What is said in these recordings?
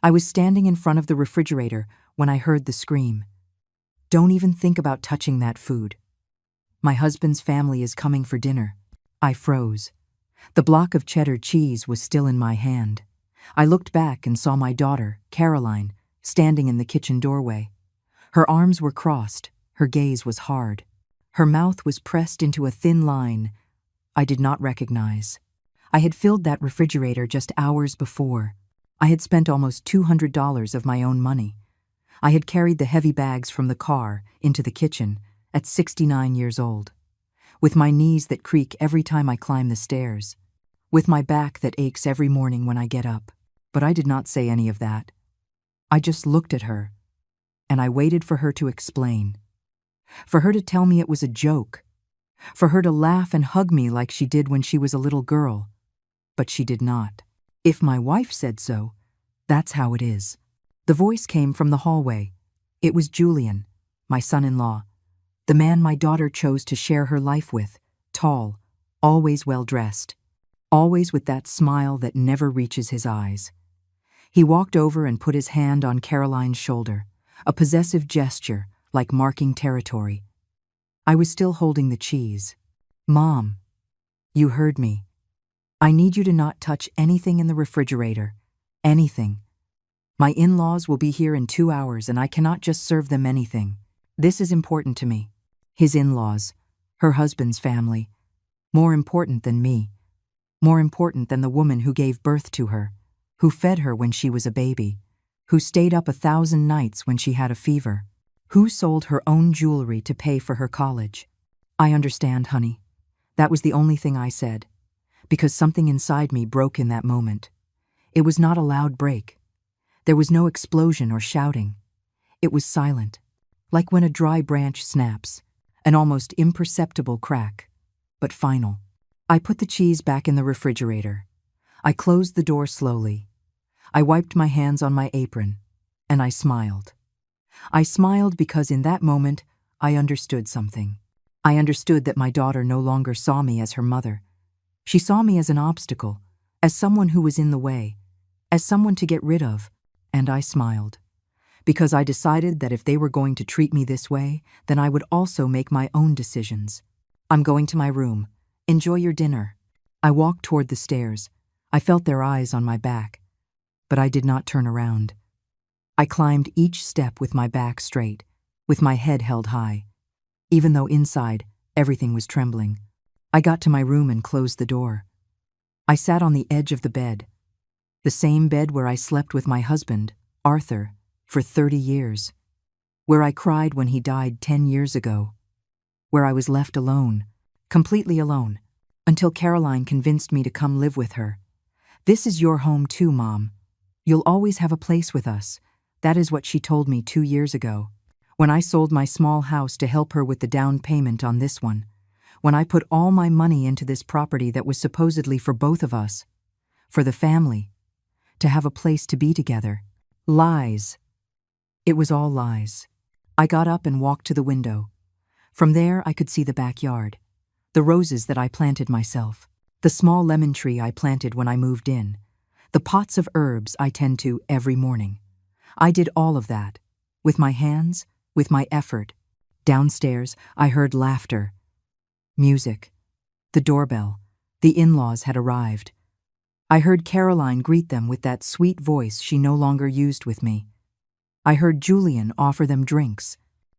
I was standing in front of the refrigerator when I heard the scream. "Don't even think about touching that food. My husband's family is coming for dinner." I froze. The block of cheddar cheese was still in my hand. I looked back and saw my daughter, Caroline, standing in the kitchen doorway. Her arms were crossed, her gaze was hard. Her mouth was pressed into a thin line I did not recognize. I had filled that refrigerator just hours before. I had spent almost $200 of my own money. I had carried the heavy bags from the car into the kitchen at 69 years old, with my knees that creak every time I climb the stairs, with my back that aches every morning when I get up. But I did not say any of that. I just looked at her, and I waited for her to explain, for her to tell me it was a joke, for her to laugh and hug me like she did when she was a little girl. But she did not. If my wife said so, that's how it is. The voice came from the hallway. It was Julian, my son-in-law, the man my daughter chose to share her life with, tall, always well-dressed, always with that smile that never reaches his eyes. He walked over and put his hand on Caroline's shoulder, a possessive gesture like marking territory. I was still holding the cheese. "Mom, you heard me. I need you to not touch anything in the refrigerator. Anything. My in-laws will be here in 2 hours and I cannot just serve them anything. This is important to me." His in-laws, her husband's family. More important than me. More important than the woman who gave birth to her, who fed her when she was a baby, who stayed up 1,000 nights when she had a fever, who sold her own jewelry to pay for her college. "I understand, honey." That was the only thing I said, because something inside me broke in that moment. It was not a loud break. There was no explosion or shouting. It was silent, like when a dry branch snaps, an almost imperceptible crack, but final. I put the cheese back in the refrigerator. I closed the door slowly. I wiped my hands on my apron, and I smiled. I smiled because in that moment, I understood something. I understood that my daughter no longer saw me as her mother. She saw me as an obstacle, as someone who was in the way, as someone to get rid of, and I smiled. Because I decided that if they were going to treat me this way, then I would also make my own decisions. "I'm going to my room. Enjoy your dinner." I walked toward the stairs. I felt their eyes on my back, but I did not turn around. I climbed each step with my back straight, with my head held high, even though inside everything was trembling. I got to my room and closed the door. I sat on the edge of the bed, the same bed where I slept with my husband, Arthur, for 30 years, where I cried when he died 10 years ago, where I was left alone, completely alone, until Caroline convinced me to come live with her. "This is your home too, Mom. You'll always have a place with us." That is what she told me 2 years ago, when I sold my small house to help her with the down payment on this one, when I put all my money into this property that was supposedly for both of us, for the family, to have a place to be together. Lies. It was all lies. I got up and walked to the window. From there I could see the backyard, the roses that I planted myself, the small lemon tree I planted when I moved in, the pots of herbs I tend to every morning. I did all of that, with my hands, with my effort. Downstairs, I heard laughter, music, the doorbell. The in-laws had arrived. I heard Caroline greet them with that sweet voice she no longer used with me. I heard Julian offer them drinks.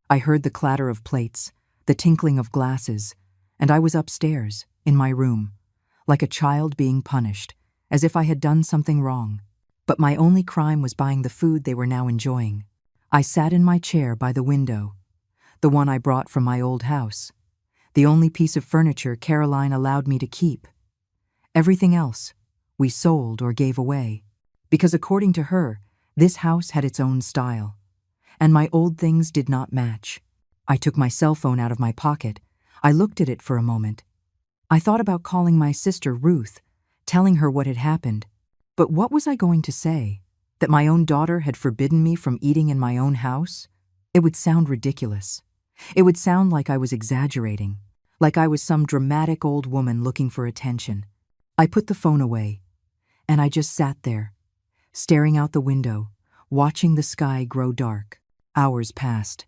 I heard the clatter of plates, the tinkling of glasses, and I was upstairs, in my room, like a child being punished, as if I had done something wrong. But my only crime was buying the food they were now enjoying. I sat in my chair by the window, the one I brought from my old house, the only piece of furniture Caroline allowed me to keep. Everything else, we sold or gave away, because according to her, this house had its own style, and my old things did not match. I took my cell phone out of my pocket. I looked at it for a moment. I thought about calling my sister Ruth, telling her what had happened. But what was I going to say? That my own daughter had forbidden me from eating in my own house? It would sound ridiculous. It would sound like I was exaggerating, like I was some dramatic old woman looking for attention. I put the phone away, and I just sat there, staring out the window, watching the sky grow dark. Hours passed.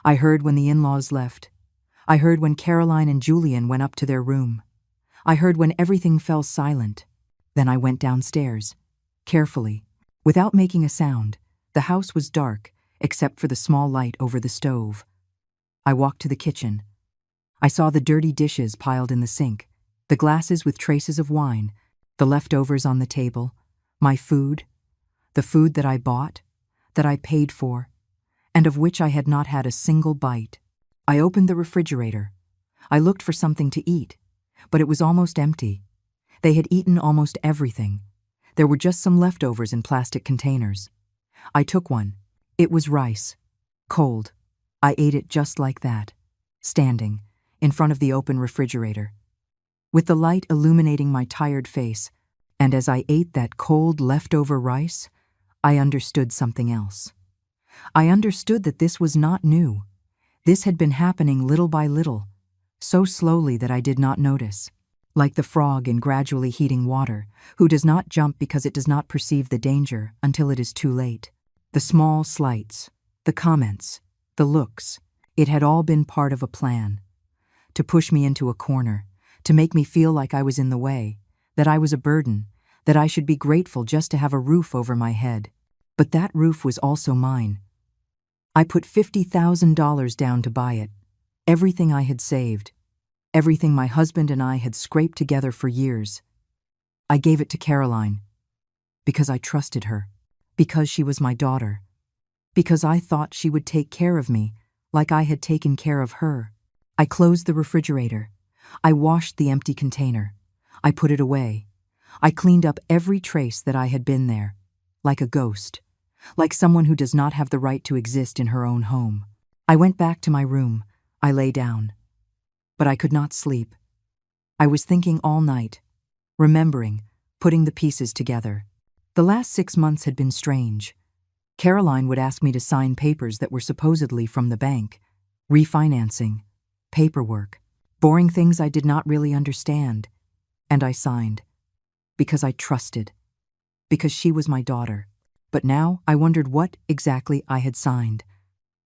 I heard when the in-laws left. I heard when Caroline and Julian went up to their room. I heard when everything fell silent. Then I went downstairs, carefully, without making a sound. The house was dark, except for the small light over the stove. I walked to the kitchen. I saw the dirty dishes piled in the sink, the glasses with traces of wine, the leftovers on the table, my food, the food that I bought, that I paid for, and of which I had not had a single bite. I opened the refrigerator. I looked for something to eat, but it was almost empty. They had eaten almost everything. There were just some leftovers in plastic containers. I took one. It was rice. Cold. I ate it just like that, standing in front of the open refrigerator, with the light illuminating my tired face, and as I ate that cold leftover rice, I understood something else. I understood that this was not new. This had been happening little by little, so slowly that I did not notice. Like the frog in gradually heating water, who does not jump because it does not perceive the danger until it is too late. The small slights, the comments, the looks, it had all been part of a plan. To push me into a corner, to make me feel like I was in the way, that I was a burden, that I should be grateful just to have a roof over my head. But that roof was also mine. I put $50,000 down to buy it, everything I had saved, everything my husband and I had scraped together for years. I gave it to Caroline, because I trusted her, because she was my daughter, because I thought she would take care of me like I had taken care of her. I closed the refrigerator. I washed the empty container. I put it away. I cleaned up every trace that I had been there, like a ghost, like someone who does not have the right to exist in her own home. I went back to my room. I lay down. But I could not sleep. I was thinking all night, remembering, putting the pieces together. The last 6 months had been strange. Caroline would ask me to sign papers that were supposedly from the bank, refinancing, paperwork, boring things I did not really understand. And I signed, because I trusted, because she was my daughter. But now I wondered what exactly I had signed.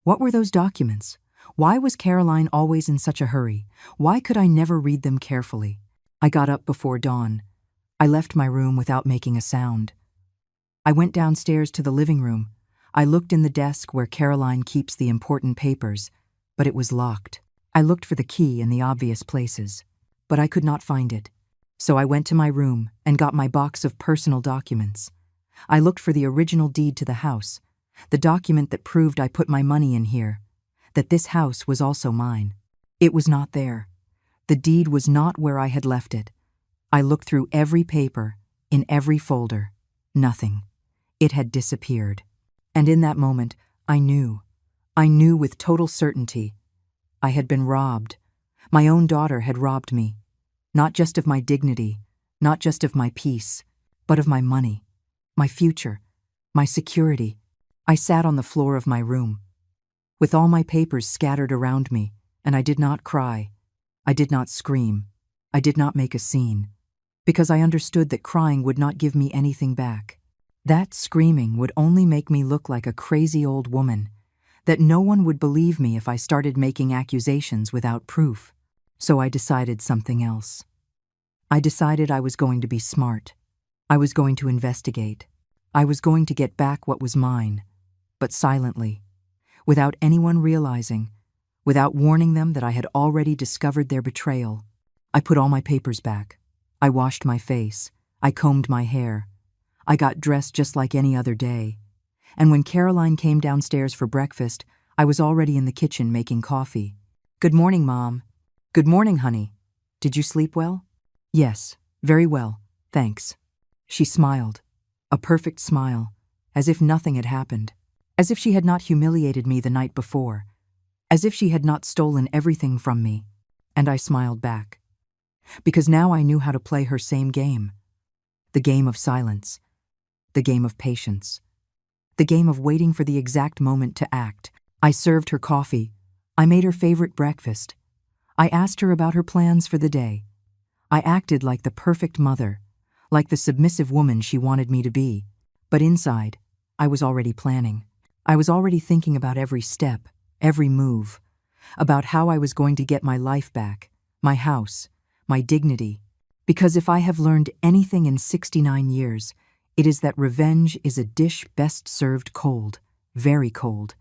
What were those documents? Why was Caroline always in such a hurry? Why could I never read them carefully? I got up before dawn. I left my room without making a sound. I went downstairs to the living room. I looked in the desk where Caroline keeps the important papers, but it was locked. I looked for the key in the obvious places, but I could not find it. So I went to my room and got my box of personal documents. I looked for the original deed to the house, the document that proved I put my money in here, that this house was also mine. It was not there. The deed was not where I had left it. I looked through every paper, in every folder. Nothing. It had disappeared. And in that moment, I knew with total certainty, I had been robbed. My own daughter had robbed me, not just of my dignity, not just of my peace, but of my money, my future, my security. I sat on the floor of my room, with all my papers scattered around me, and I did not cry. I did not scream. I did not make a scene, because I understood that crying would not give me anything back. That screaming would only make me look like a crazy old woman, that no one would believe me if I started making accusations without proof. So I decided something else. I decided I was going to be smart. I was going to investigate. I was going to get back what was mine, but silently, without anyone realizing, without warning them that I had already discovered their betrayal. I put all my papers back. I washed my face. I combed my hair. I got dressed just like any other day. And when Caroline came downstairs for breakfast, I was already in the kitchen making coffee. "Good morning, Mom." "Good morning, honey. Did you sleep well?" "Yes, very well, thanks." She smiled, a perfect smile, as if nothing had happened, as if she had not humiliated me the night before, as if she had not stolen everything from me. And I smiled back, because now I knew how to play her same game. The game of silence, the game of patience, the game of waiting for the exact moment to act. I served her coffee. I made her favorite breakfast. I asked her about her plans for the day. I acted like the perfect mother, like the submissive woman she wanted me to be. But inside, I was already planning. I was already thinking about every step, every move, about how I was going to get my life back, my house, my dignity. Because if I have learned anything in 69 years, it is that revenge is a dish best served cold, very cold.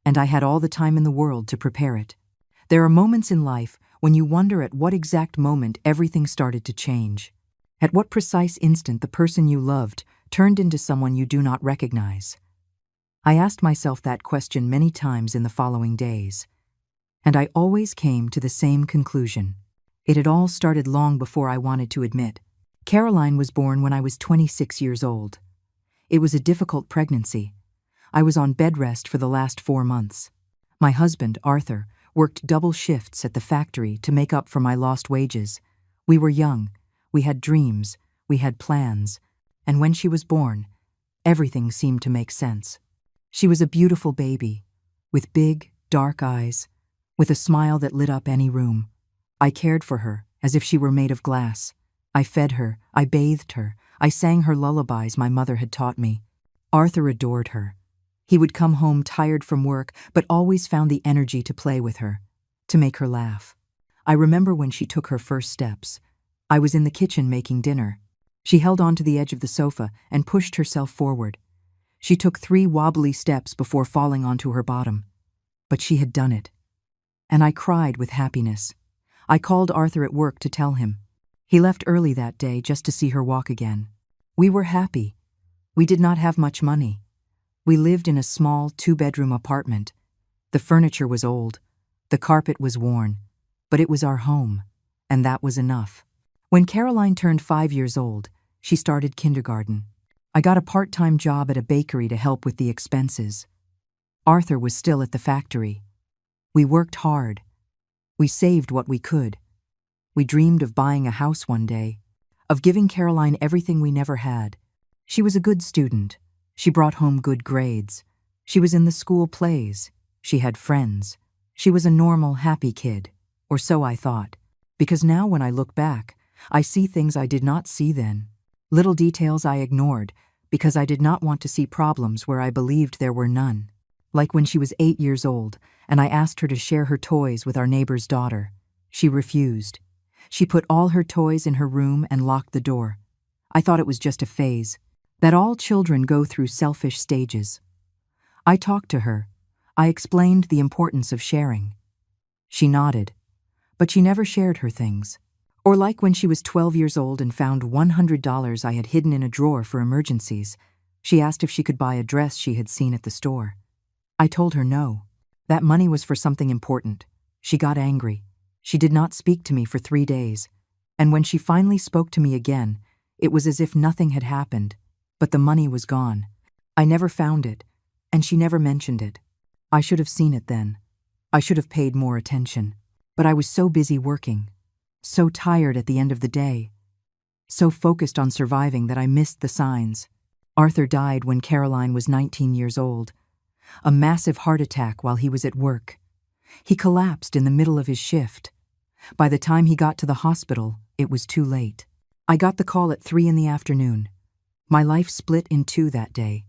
And I had all the time in the world to prepare it. There are moments in life when you wonder at what exact moment everything started to change. At what precise instant the person you loved turned into someone you do not recognize. I asked myself that question many times in the following days, and I always came to the same conclusion. It had all started long before I wanted to admit. Caroline was born when I was 26 years old. It was a difficult pregnancy. I was on bed rest for the last 4 months. My husband, Arthur, worked double shifts at the factory to make up for my lost wages. We were young, we had dreams, we had plans, and when she was born, everything seemed to make sense. She was a beautiful baby, with big, dark eyes, with a smile that lit up any room. I cared for her as if she were made of glass. I fed her, I bathed her, I sang her lullabies my mother had taught me. Arthur adored her. He would come home tired from work, but always found the energy to play with her, to make her laugh. I remember when she took her first steps. I was in the kitchen making dinner. She held onto the edge of the sofa and pushed herself forward. She took 3 wobbly steps before falling onto her bottom. But she had done it. And I cried with happiness. I called Arthur at work to tell him. He left early that day just to see her walk again. We were happy. We did not have much money. We lived in a small 2-bedroom apartment. The furniture was old. The carpet was worn. But it was our home, and that was enough. When Caroline turned 5 years old, she started kindergarten. I got a part-time job at a bakery to help with the expenses. Arthur was still at the factory. We worked hard. We saved what we could. We dreamed of buying a house one day, of giving Caroline everything we never had. She was a good student. She brought home good grades. She was in the school plays. She had friends. She was a normal, happy kid, or so I thought. Because now when I look back, I see things I did not see then. Little details I ignored because I did not want to see problems where I believed there were none. Like when she was 8 years old and I asked her to share her toys with our neighbor's daughter. She refused. She put all her toys in her room and locked the door. I thought it was just a phase, that all children go through selfish stages. I talked to her. I explained the importance of sharing. She nodded, but she never shared her things. Or like when she was 12 years old and found $100 I had hidden in a drawer for emergencies, she asked if she could buy a dress she had seen at the store. I told her no. That money was for something important. She got angry. She did not speak to me for 3 days. And when she finally spoke to me again, it was as if nothing had happened. But the money was gone. I never found it, and she never mentioned it. I should have seen it then. I should have paid more attention. But I was so busy working. So tired at the end of the day. So focused on surviving that I missed the signs. Arthur died when Caroline was 19 years old. A massive heart attack while he was at work. He collapsed in the middle of his shift. By the time he got to the hospital, it was too late. I got the call at 3 in the afternoon. My life split in 2 that day.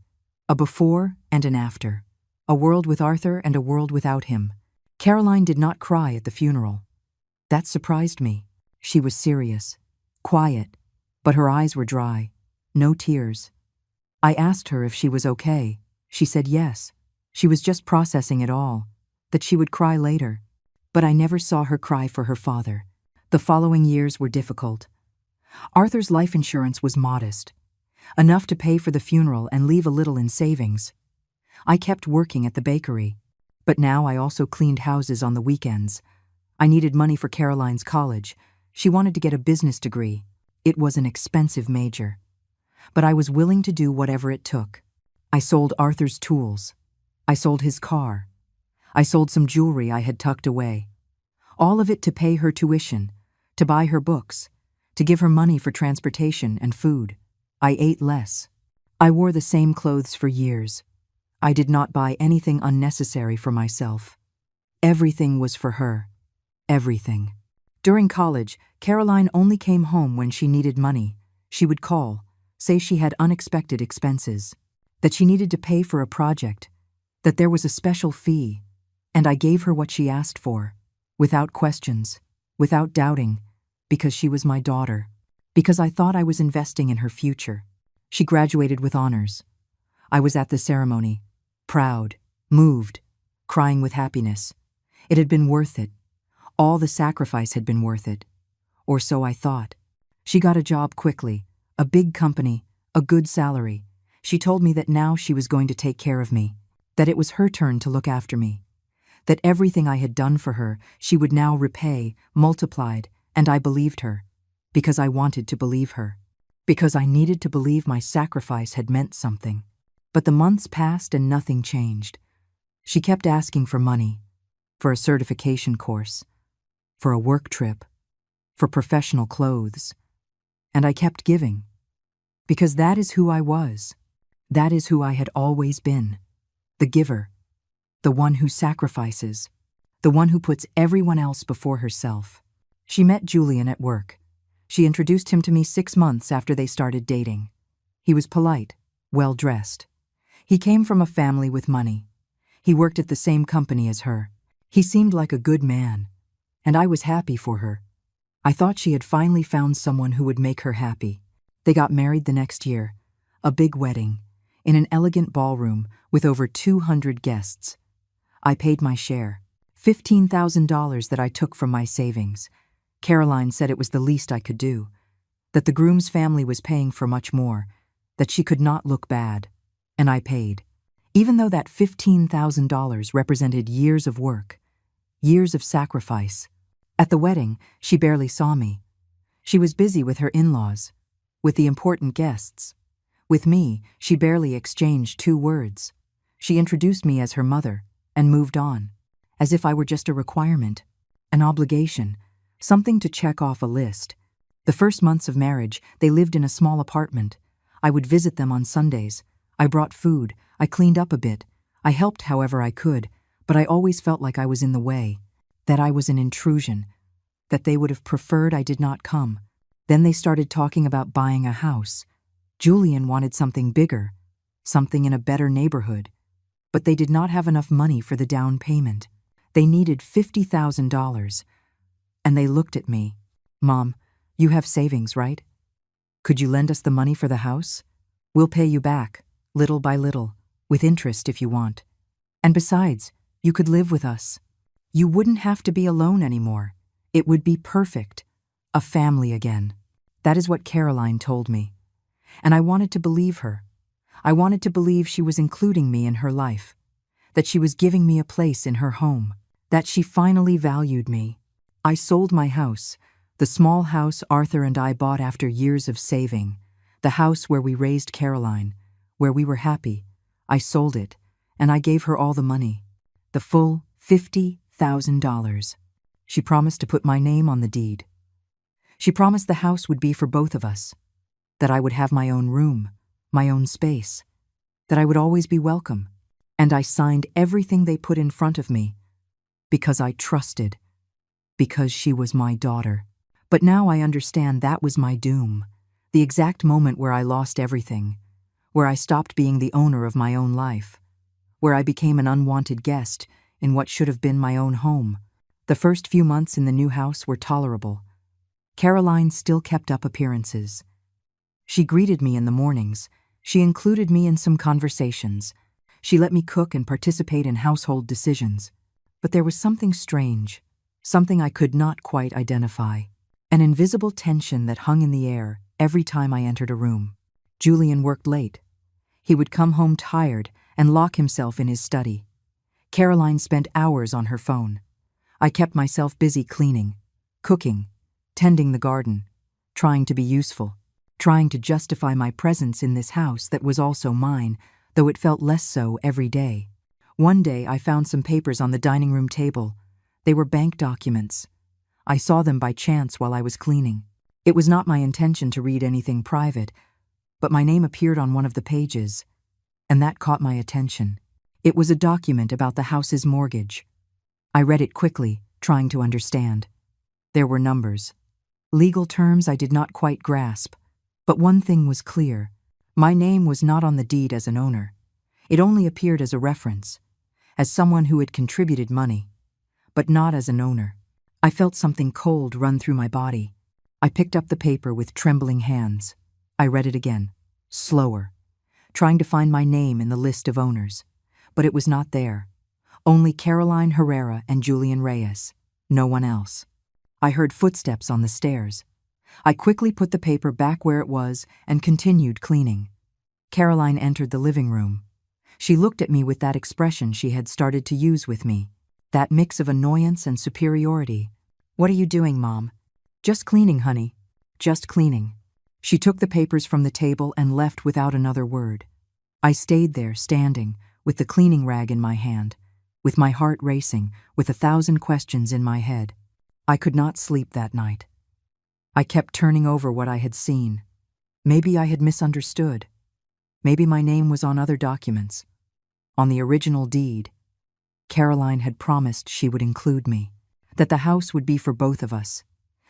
A before and an after. A world with Arthur and a world without him. Caroline did not cry at the funeral. That surprised me. She was serious, quiet, but her eyes were dry. No tears. I asked her if she was okay. She said yes. She was just processing it all, that she would cry later. But I never saw her cry for her father. The following years were difficult. Arthur's life insurance was modest, enough to pay for the funeral and leave a little in savings. I kept working at the bakery, but now I also cleaned houses on the weekends. I needed money for Caroline's college. She wanted to get a business degree. It was an expensive major. But I was willing to do whatever it took. I sold Arthur's tools. I sold his car. I sold some jewelry I had tucked away. All of it to pay her tuition, to buy her books, to give her money for transportation and food. I ate less. I wore the same clothes for years. I did not buy anything unnecessary for myself. Everything was for her. Everything. During college, Caroline only came home when she needed money. She would call. say she had unexpected expenses, that she needed to pay for a project, that there was a special fee, and I gave her what she asked for, without questions, without doubting, because she was my daughter, because I thought I was investing in her future. She graduated with honors. I was at the ceremony, proud, moved, crying with happiness. It had been worth it. All the sacrifice had been worth it. Or so I thought. She got a job quickly, a big company, a good salary. She told me that now she was going to take care of me, that it was her turn to look after me, that everything I had done for her she would now repay, multiplied, and I believed her, because I wanted to believe her, because I needed to believe my sacrifice had meant something. But the months passed and nothing changed. She kept asking for money, for a certification course, for a work trip, for professional clothes, and I kept giving, because that is who I was. That is who I had always been, the giver, the one who sacrifices, the one who puts everyone else before herself. She met Julian at work. She introduced him to me 6 months after they started dating. He was polite, well-dressed. He came from a family with money. He worked at the same company as her. He seemed like a good man, and I was happy for her. I thought she had finally found someone who would make her happy. They got married the next year, a big wedding, in an elegant ballroom with over 200 guests. I paid my share, $15,000 that I took from my savings. Caroline said it was the least I could do, that the groom's family was paying for much more, that she could not look bad, and I paid, even though that $15,000 represented years of work, years of sacrifice. At the wedding, she barely saw me. She was busy with her in-laws, with the important guests. With me, she barely exchanged 2 words. She introduced me as her mother and moved on, as if I were just a requirement, an obligation, something to check off a list. The first months of marriage, they lived in a small apartment. I would visit them on Sundays. I brought food. I cleaned up a bit. I helped however I could, but I always felt like I was in the way, that I was an intrusion, that they would have preferred I did not come. Then they started talking about buying a house. Julian wanted something bigger, something in a better neighborhood, but they did not have enough money for the down payment. They needed $50,000. And they looked at me. "Mom, you have savings, right? Could you lend us the money for the house? We'll pay you back, little by little, with interest if you want. And besides, you could live with us. You wouldn't have to be alone anymore. It would be perfect. A family again." That is what Caroline told me. And I wanted to believe her. I wanted to believe she was including me in her life, that she was giving me a place in her home, that she finally valued me. I sold my house, the small house Arthur and I bought after years of saving, the house where we raised Caroline, where we were happy. I sold it, and I gave her all the money, the full $50,000. She promised to put my name on the deed. She promised the house would be for both of us, that I would have my own room, my own space, that I would always be welcome, and I signed everything they put in front of me, because I trusted, because she was my daughter. But now I understand that was my doom, the exact moment where I lost everything, where I stopped being the owner of my own life, where I became an unwanted guest in what should have been my own home. The first few months in the new house were tolerable. Caroline still kept up appearances. She greeted me in the mornings. She included me in some conversations. She let me cook and participate in household decisions. But there was something strange, something I could not quite identify, an invisible tension that hung in the air every time I entered a room. Julian worked late. He would come home tired and lock himself in his study. Caroline spent hours on her phone. I kept myself busy cleaning, cooking, tending the garden, trying to be useful, trying to justify my presence in this house that was also mine, though it felt less so every day. One day I found some papers on the dining room table. They were bank documents. I saw them by chance while I was cleaning. It was not my intention to read anything private, but my name appeared on one of the pages, and that caught my attention. It was a document about the house's mortgage. I read it quickly, trying to understand. There were numbers, legal terms I did not quite grasp. But one thing was clear. My name was not on the deed as an owner. It only appeared as a reference, as someone who had contributed money, but not as an owner. I felt something cold run through my body. I picked up the paper with trembling hands. I read it again, slower, trying to find my name in the list of owners. But it was not there. Only Caroline Herrera and Julian Reyes. No one else. I heard footsteps on the stairs. I quickly put the paper back where it was and continued cleaning. Caroline entered the living room. She looked at me with that expression she had started to use with me, that mix of annoyance and superiority. "What are you doing, Mom?" "Just cleaning, honey. Just cleaning." She took the papers from the table and left without another word. I stayed there, standing, with the cleaning rag in my hand, with my heart racing, with 1,000 questions in my head. I could not sleep that night. I kept turning over what I had seen. Maybe I had misunderstood. Maybe my name was on other documents. On the original deed, Caroline had promised she would include me, that the house would be for both of us.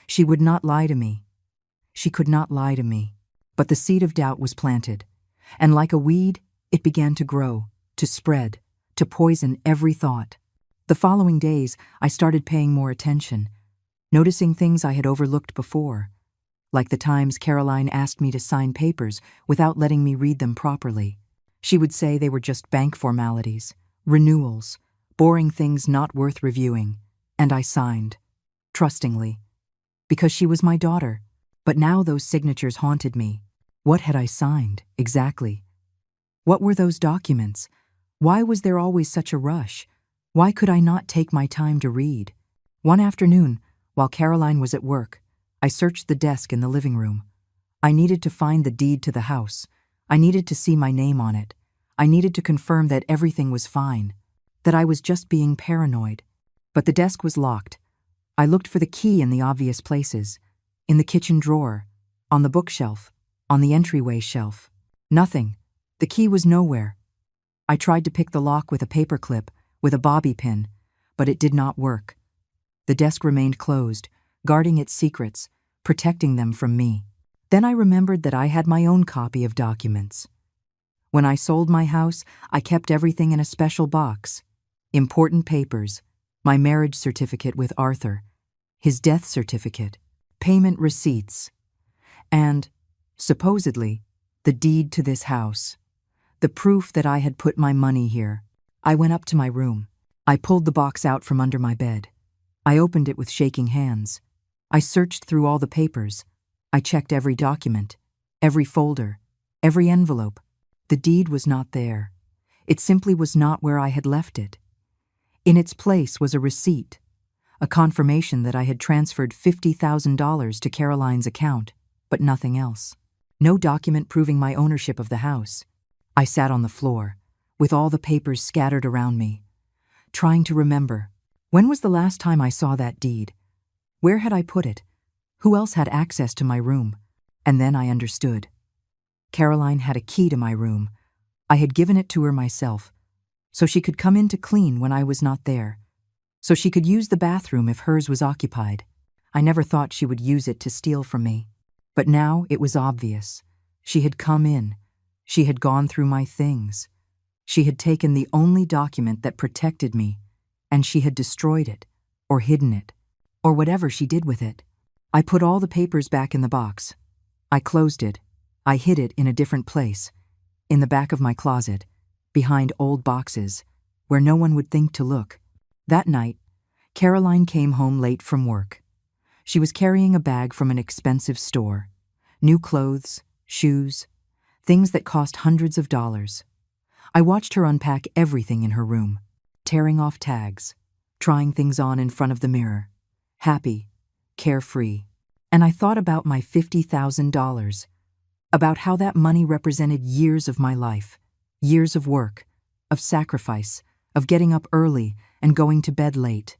She would not lie to me. She could not lie to me. But the seed of doubt was planted, and like a weed, it began to grow, to spread, to poison every thought. The following days, I started paying more attention, noticing things I had overlooked before, like the times Caroline asked me to sign papers without letting me read them properly. She would say they were just bank formalities, renewals, boring things not worth reviewing, and I signed, trustingly, because she was my daughter. But now those signatures haunted me. What had I signed, exactly? What were those documents? Why was there always such a rush? Why could I not take my time to read? One afternoon, while Caroline was at work, I searched the desk in the living room. I needed to find the deed to the house. I needed to see my name on it. I needed to confirm that everything was fine, that I was just being paranoid. But the desk was locked. I looked for the key in the obvious places, in the kitchen drawer, on the bookshelf, on the entryway shelf. Nothing. The key was nowhere. I tried to pick the lock with a paperclip, with a bobby pin, but it did not work. The desk remained closed, guarding its secrets, protecting them from me. Then I remembered that I had my own copy of documents. When I sold my house, I kept everything in a special box. Important papers, my marriage certificate with Arthur, his death certificate, payment receipts, and, supposedly, the deed to this house, the proof that I had put my money here. I went up to my room. I pulled the box out from under my bed. I opened it with shaking hands. I searched through all the papers. I checked every document, every folder, every envelope. The deed was not there. It simply was not where I had left it. In its place was a receipt, a confirmation that I had transferred $50,000 to Caroline's account, but nothing else. No document proving my ownership of the house. I sat on the floor, with all the papers scattered around me, trying to remember. When was the last time I saw that deed? Where had I put it? Who else had access to my room? And then I understood. Caroline had a key to my room. I had given it to her myself, so she could come in to clean when I was not there, so she could use the bathroom if hers was occupied. I never thought she would use it to steal from me. But now it was obvious. She had come in. She had gone through my things. She had taken the only document that protected me, and she had destroyed it, or hidden it, or whatever she did with it. I put all the papers back in the box. I closed it. I hid it in a different place, in the back of my closet, behind old boxes, where no one would think to look. That night, Caroline came home late from work. She was carrying a bag from an expensive store, new clothes, shoes, things that cost hundreds of dollars. I watched her unpack everything in her room, tearing off tags, trying things on in front of the mirror, happy, carefree. And I thought about my $50,000, about how that money represented years of my life, years of work, of sacrifice, of getting up early and going to bed late,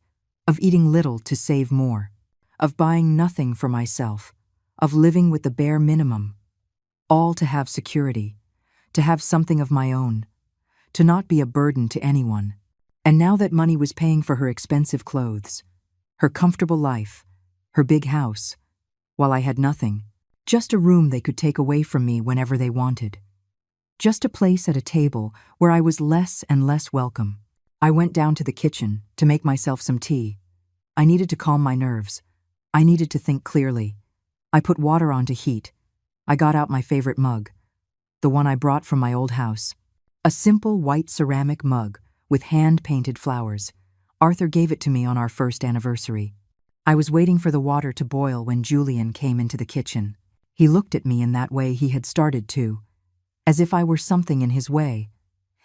of eating little to save more, of buying nothing for myself, of living with the bare minimum, all to have security, to have something of my own, to not be a burden to anyone. And now that money was paying for her expensive clothes, her comfortable life, her big house, while I had nothing, Just a room they could take away from me whenever they wanted. Just a place at a table where I was less and less welcome. I went down to the kitchen to make myself some tea. I needed to calm my nerves. I needed to think clearly. I put water on to heat. I got out my favorite mug, the one I brought from my old house. A simple white ceramic mug with hand-painted flowers. Arthur gave it to me on our first anniversary. I was waiting for the water to boil when Julian came into the kitchen. He looked at me in that way he had started to, as if I were something in his way,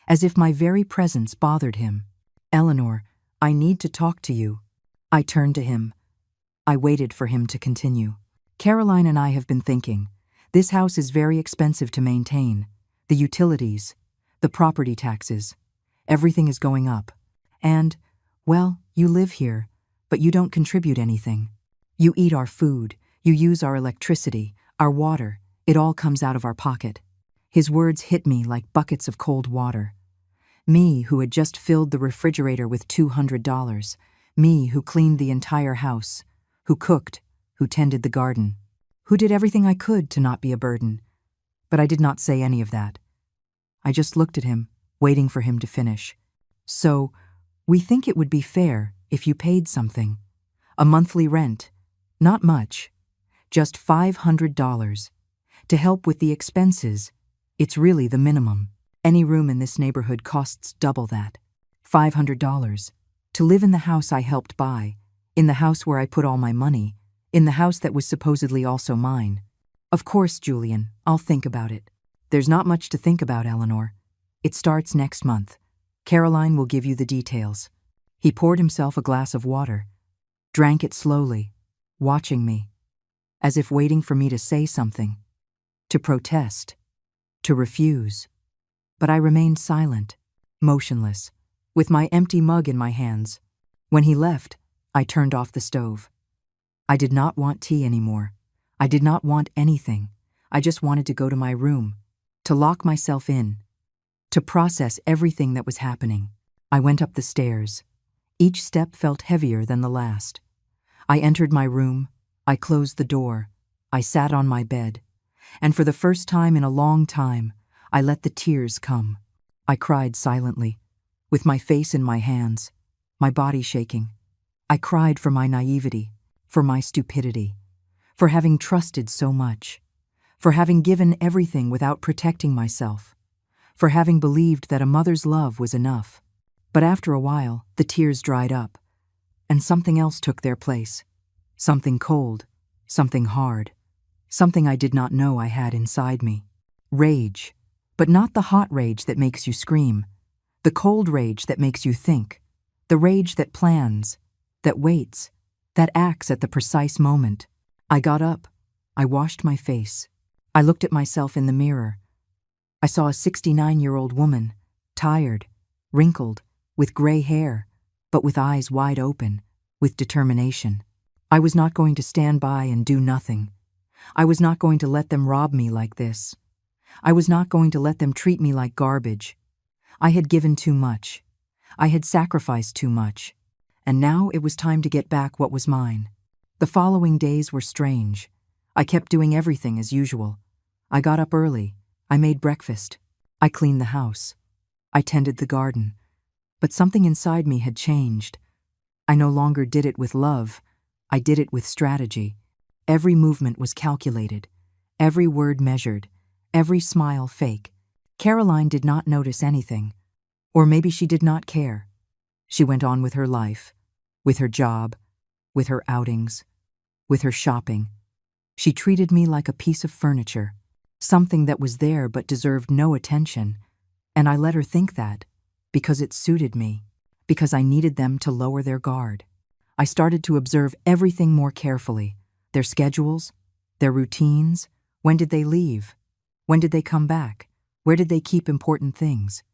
as if my very presence bothered him. "Eleanor, I need to talk to you." I turned to him. I waited for him to continue. "Caroline and I have been thinking. This house is very expensive to maintain. The utilities, the property taxes, everything is going up. And, well, you live here, but you don't contribute anything. You eat our food, you use our electricity, our water, it all comes out of our pocket." His words hit me like buckets of cold water. Me, who had just filled the refrigerator with $200. Me, who cleaned the entire house, who cooked, who tended the garden, who did everything I could to not be a burden. But I did not say any of that. I just looked at him, waiting for him to finish. "So, we think it would be fair if you paid something. A monthly rent. Not much. Just $500. To help with the expenses. It's really the minimum. Any room in this neighborhood costs double that. $500. To live in the house I helped buy, in the house where I put all my money, in the house that was supposedly also mine. Of course, Julian, I'll think about it." "There's not much to think about, Eleanor. It starts next month. Caroline will give you the details." He poured himself a glass of water, drank it slowly, watching me, as if waiting for me to say something, to protest, to refuse. But I remained silent, motionless, with my empty mug in my hands. When he left, I turned off the stove. I did not want tea anymore. I did not want anything. I just wanted to go to my room, to lock myself in, to process everything that was happening. I went up the stairs. Each step felt heavier than the last. I entered my room. I closed the door. I sat on my bed. And for the first time in a long time, I let the tears come. I cried silently, with my face in my hands, my body shaking. I cried for my naivety, for my stupidity, for having trusted so much, for having given everything without protecting myself, for having believed that a mother's love was enough. But after a while, the tears dried up, and something else took their place. Something cold, something hard, something I did not know I had inside me. Rage, but not the hot rage that makes you scream, the cold rage that makes you think, the rage that plans, that waits, that acts at the precise moment. I got up. I washed my face. I looked at myself in the mirror. I saw a 69-year-old woman, tired, wrinkled, with gray hair, but with eyes wide open, with determination. I was not going to stand by and do nothing. I was not going to let them rob me like this. I was not going to let them treat me like garbage. I had given too much. I had sacrificed too much. And now it was time to get back what was mine. The following days were strange. I kept doing everything as usual. I got up early. I made breakfast. I cleaned the house. I tended the garden. But something inside me had changed. I no longer did it with love. I did it with strategy. Every movement was calculated. Every word measured. Every smile fake. Caroline did not notice anything. Or maybe she did not care. She went on with her life, with her job, with her outings, with her shopping. She treated me like a piece of furniture, something that was there but deserved no attention, and I let her think that, because it suited me, because I needed them to lower their guard. I started to observe everything more carefully, their schedules, their routines. When did they leave? When did they come back? Where did they keep important things?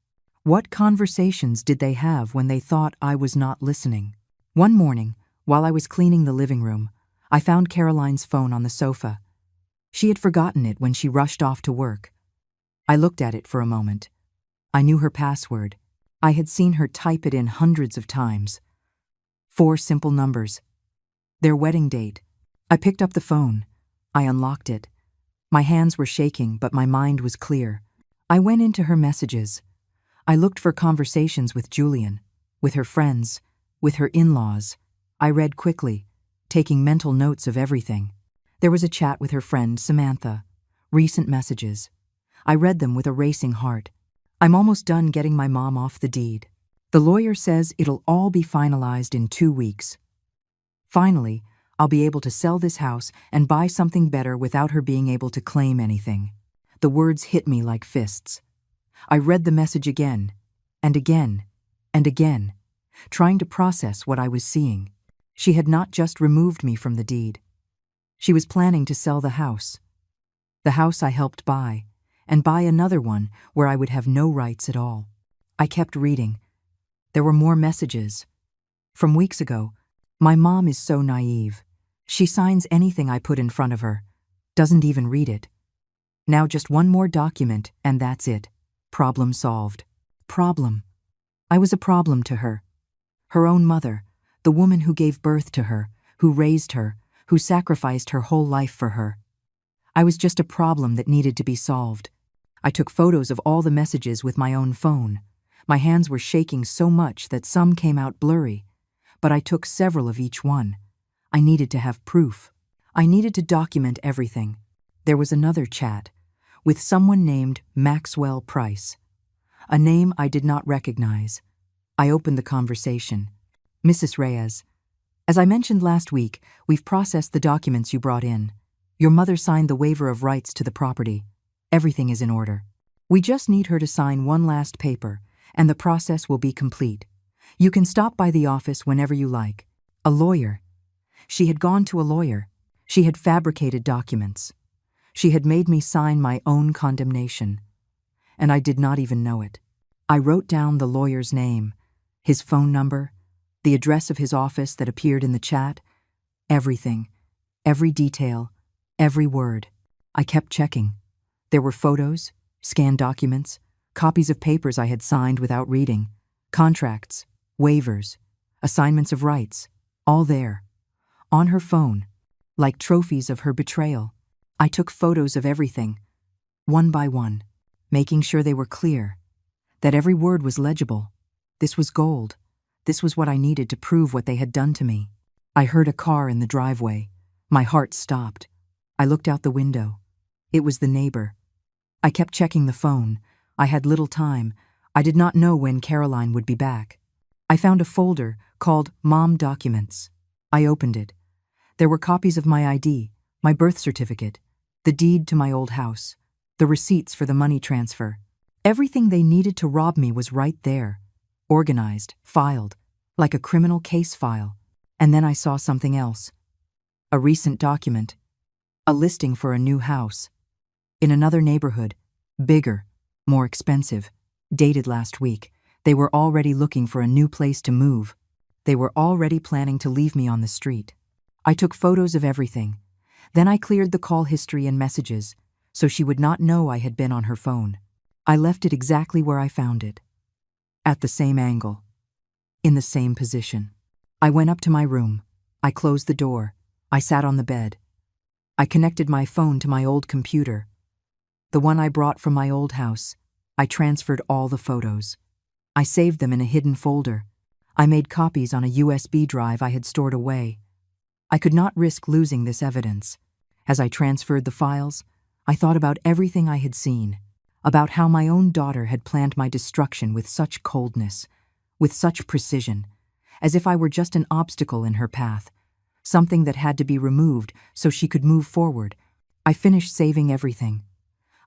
What conversations did they have when they thought I was not listening? One morning, while I was cleaning the living room, I found Caroline's phone on the sofa. She had forgotten it when she rushed off to work. I looked at it for a moment. I knew her password. I had seen her type it in hundreds of times. 4 simple numbers. Their wedding date. I picked up the phone. I unlocked it. My hands were shaking, but my mind was clear. I went into her messages. I looked for conversations with Julian, with her friends, with her in-laws. I read quickly, taking mental notes of everything. There was a chat with her friend, Samantha. Recent messages. I read them with a racing heart. I'm almost done getting my mom off the deed. The lawyer says it'll all be finalized in 2 weeks. Finally, I'll be able to sell this house and buy something better without her being able to claim anything. The words hit me like fists. I read the message again, and again, and again, trying to process what I was seeing. She had not just removed me from the deed. She was planning to sell the house I helped buy, and buy another one where I would have no rights at all. I kept reading. There were more messages. From weeks ago, my mom is so naive. She signs anything I put in front of her, doesn't even read it. Now just one more document, and that's it. Problem solved. Problem. I was a problem to her. Her own mother, the woman who gave birth to her, who raised her, who sacrificed her whole life for her. I was just a problem that needed to be solved. I took photos of all the messages with my own phone. My hands were shaking so much that some came out blurry, but I took several of each one. I needed to have proof. I needed to document everything. There was another chat with someone named Maxwell Price, a name I did not recognize. I opened the conversation. Mrs. Reyes, as I mentioned last week, we've processed the documents you brought in. Your mother signed the waiver of rights to the property. Everything is in order. We just need her to sign one last paper, and the process will be complete. You can stop by the office whenever you like. A lawyer. She had gone to a lawyer. She had fabricated documents. She had made me sign my own condemnation. And I did not even know it. I wrote down the lawyer's name, his phone number, the address of his office that appeared in the chat. Everything. Every detail. Every word. I kept checking. There were photos, scanned documents, copies of papers I had signed without reading, contracts, waivers, assignments of rights, all there. On her phone, like trophies of her betrayal. I took photos of everything, one by one, making sure they were clear, that every word was legible. This was gold. This was what I needed to prove what they had done to me. I heard a car in the driveway. My heart stopped. I looked out the window. It was the neighbor. I kept checking the phone. I had little time. I did not know when Caroline would be back. I found a folder called Mom Documents. I opened it. There were copies of my ID, my birth certificate, the deed to my old house, the receipts for the money transfer. Everything they needed to rob me was right there, organized, filed, like a criminal case file. And then I saw something else. A recent document. A listing for a new house. In another neighborhood. Bigger, more expensive. Dated last week. They were already looking for a new place to move. They were already planning to leave me on the street. I took photos of everything. Then I cleared the call history and messages, so she would not know I had been on her phone. I left it exactly where I found it. At the same angle. In the same position. I went up to my room. I closed the door. I sat on the bed. I connected my phone to my old computer. The one I brought from my old house. I transferred all the photos. I saved them in a hidden folder. I made copies on a USB drive I had stored away. I could not risk losing this evidence. As I transferred the files, I thought about everything I had seen, about how my own daughter had planned my destruction with such coldness, with such precision, as if I were just an obstacle in her path, something that had to be removed so she could move forward. I finished saving everything.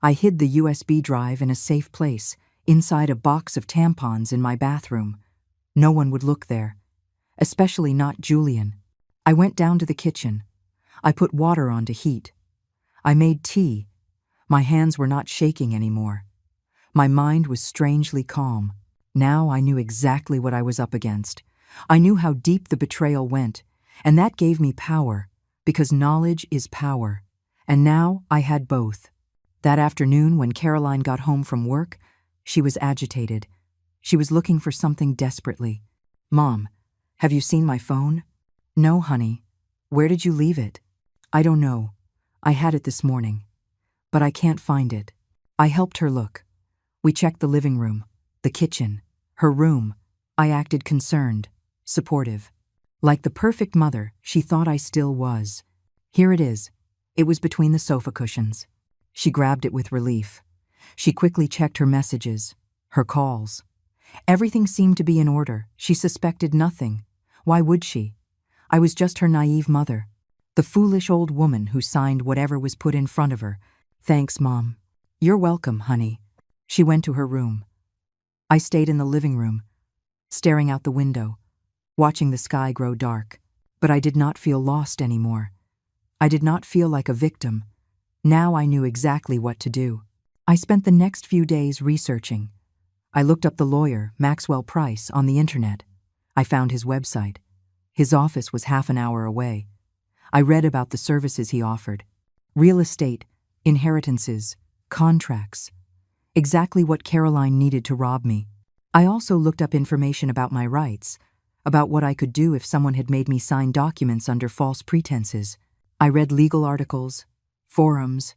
I hid the USB drive in a safe place, inside a box of tampons in my bathroom. No one would look there, especially not Julian. I went down to the kitchen. I put water on to heat. I made tea. My hands were not shaking anymore. My mind was strangely calm. Now I knew exactly what I was up against. I knew how deep the betrayal went, and that gave me power, because knowledge is power. And now I had both. That afternoon, when Caroline got home from work, she was agitated. She was looking for something desperately. "Mom, have you seen my phone?" "No, honey. Where did you leave it?" "I don't know. I had it this morning. but I can't find it. I helped her look. We checked the living room, the kitchen, her room. I acted concerned, supportive. Like the perfect mother she thought I still was. Here it is. It was between the sofa cushions. She grabbed it with relief. She quickly checked her messages, her calls. Everything seemed to be in order. She suspected nothing. Why would she? I was just her naive mother, the foolish old woman who signed whatever was put in front of her. Thanks, Mom. You're welcome, honey. She went to her room. I stayed in the living room, staring out the window, watching the sky grow dark. But I did not feel lost anymore. I did not feel like a victim. Now I knew exactly what to do. I spent the next few days researching. I looked up the lawyer, Maxwell Price, on the internet. I found his website. His office was half an hour away. I read about the services he offered. Real estate, inheritances, contracts. Exactly what Caroline needed to rob me. I also looked up information about my rights, about what I could do if someone had made me sign documents under false pretenses. I read legal articles, forums,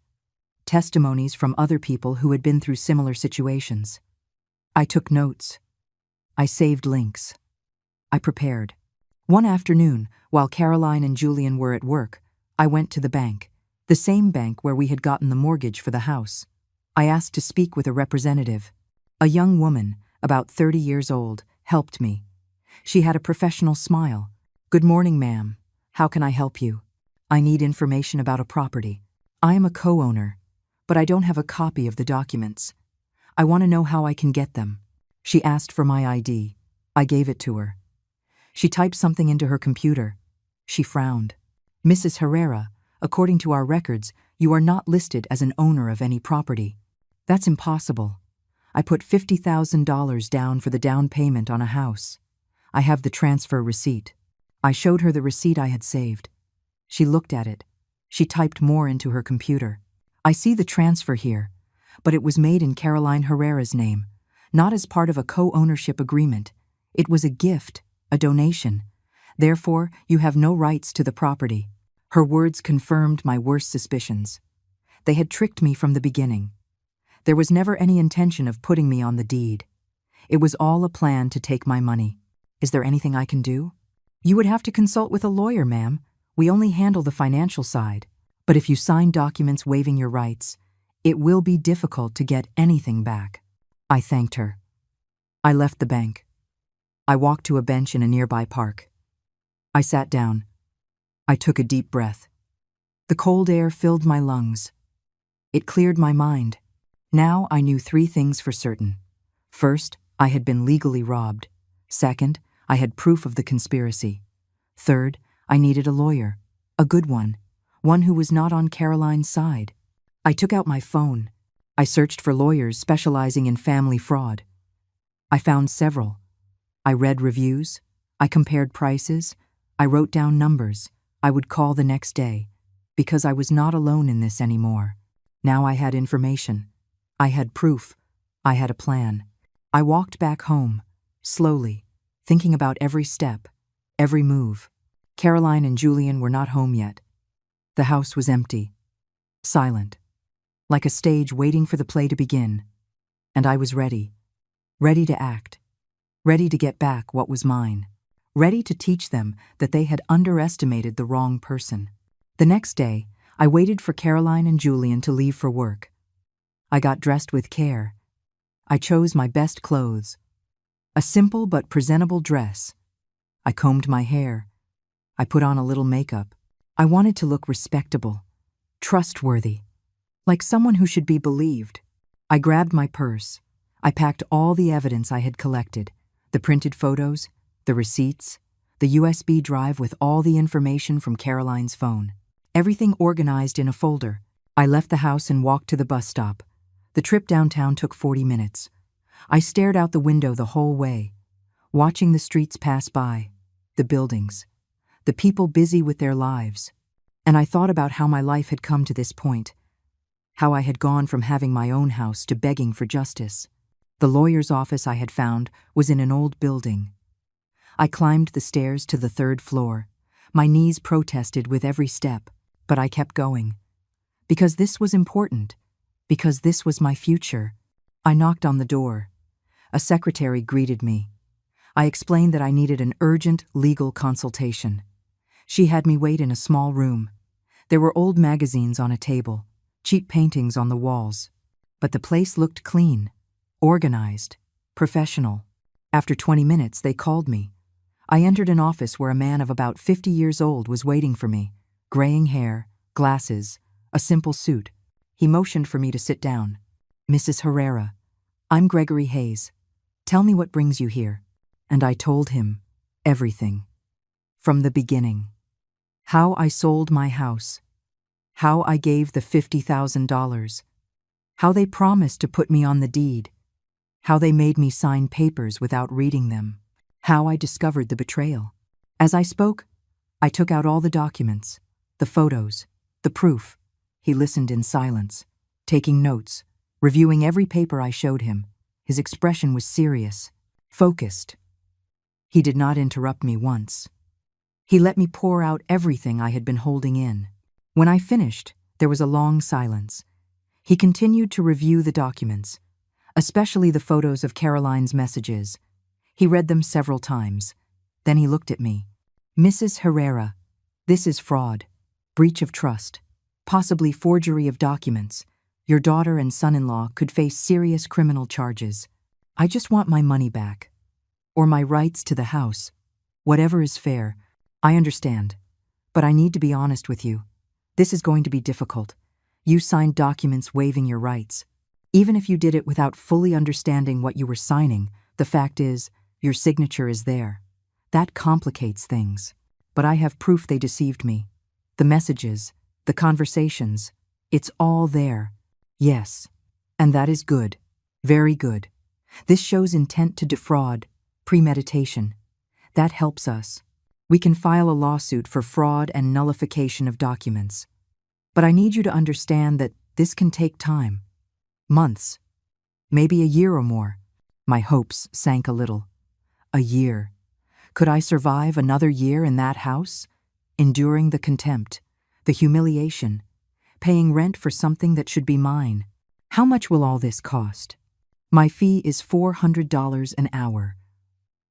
testimonies from other people who had been through similar situations. I took notes. I saved links. I prepared. One afternoon, while Caroline and Julian were at work, I went to the bank, the same bank where we had gotten the mortgage for the house. I asked to speak with a representative. A young woman, about 30 years old, helped me. She had a professional smile. "Good morning, ma'am. How can I help you? I need information about a property. I am a co-owner, but I don't have a copy of the documents. I want to know how I can get them." She asked for my ID. I gave it to her. She typed something into her computer. She frowned. "Mrs. Herrera, according to our records, you are not listed as an owner of any property." "That's impossible. I put $50,000 down for the down payment on a house. I have the transfer receipt." I showed her the receipt I had saved. She looked at it. She typed more into her computer. "I see the transfer here, but it was made in Caroline Herrera's name, not as part of a co-ownership agreement. It was a gift, a donation. Therefore, you have no rights to the property." Her words confirmed my worst suspicions. They had tricked me from the beginning. There was never any intention of putting me on the deed. It was all a plan to take my money. "Is there anything I can do?" "You would have to consult with a lawyer, ma'am. We only handle the financial side. But if you sign documents waiving your rights, it will be difficult to get anything back." I thanked her. I left the bank. I walked to a bench in a nearby park. I sat down. I took a deep breath. The cold air filled my lungs. It cleared my mind. Now I knew 3 things for certain. First, I had been legally robbed. Second, I had proof of the conspiracy. Third, I needed a lawyer, a good one who was not on Caroline's side. I took out my phone. I searched for lawyers specializing in family fraud. I found several. I read reviews. I compared prices. I wrote down numbers. I would call the next day, because I was not alone in this anymore. Now I had information. I had proof. I had a plan. I walked back home, slowly, thinking about every step, every move. Caroline and Julian were not home yet. The house was empty, silent, like a stage waiting for the play to begin. And I was ready to act, ready to get back what was mine, ready to teach them that they had underestimated the wrong person. The next day, I waited for Caroline and Julian to leave for work. I got dressed with care. I chose my best clothes, a simple but presentable dress. I combed my hair. I put on a little makeup. I wanted to look respectable, trustworthy, like someone who should be believed. I grabbed my purse. I packed all the evidence I had collected, the printed photos, the receipts, the USB drive with all the information from Caroline's phone. Everything organized in a folder. I left the house and walked to the bus stop. The trip downtown took 40 minutes. I stared out the window the whole way, watching the streets pass by, the buildings, the people busy with their lives. And I thought about how my life had come to this point, how I had gone from having my own house to begging for justice. The lawyer's office I had found was in an old building. I climbed the stairs to the 3rd floor. My knees protested with every step, but I kept going. Because this was important. because this was my future. I knocked on the door. A secretary greeted me. I explained that I needed an urgent legal consultation. She had me wait in a small room. There were old magazines on a table, cheap paintings on the walls. But the place looked clean, organized, professional. After 20 minutes, they called me. I entered an office where a man of about 50 years old was waiting for me. Graying hair, glasses, a simple suit. He motioned for me to sit down. "Mrs. Herrera, I'm Gregory Hayes. Tell me what brings you here." And I told him everything. From the beginning. How I sold my house. How I gave the $50,000. How they promised to put me on the deed. How they made me sign papers without reading them. How I discovered the betrayal. As I spoke, I took out all the documents, the photos, the proof. He listened in silence, taking notes, reviewing every paper I showed him. His expression was serious, focused. He did not interrupt me once. He let me pour out everything I had been holding in. When I finished, there was a long silence. He continued to review the documents, especially the photos of Caroline's messages. He read them several times. Then he looked at me. "Mrs. Herrera, this is fraud, breach of trust, possibly forgery of documents. Your daughter and son-in-law could face serious criminal charges. I just want my money back, or my rights to the house. Whatever is fair. I understand, but I need to be honest with you. This is going to be difficult. You signed documents waiving your rights. Even if you did it without fully understanding what you were signing, the fact is, your signature is there. That complicates things. But I have proof they deceived me. The messages, the conversations, it's all there. Yes, and that is good. Very good. This shows intent to defraud, premeditation. That helps us. We can file a lawsuit for fraud and nullification of documents. But I need you to understand that this can take time. Months. Maybe a year or more." My hopes sank a little. A year. Could I survive another year in that house? Enduring the contempt, the humiliation, paying rent for something that should be mine. How much will all this cost? My fee is $400 an hour.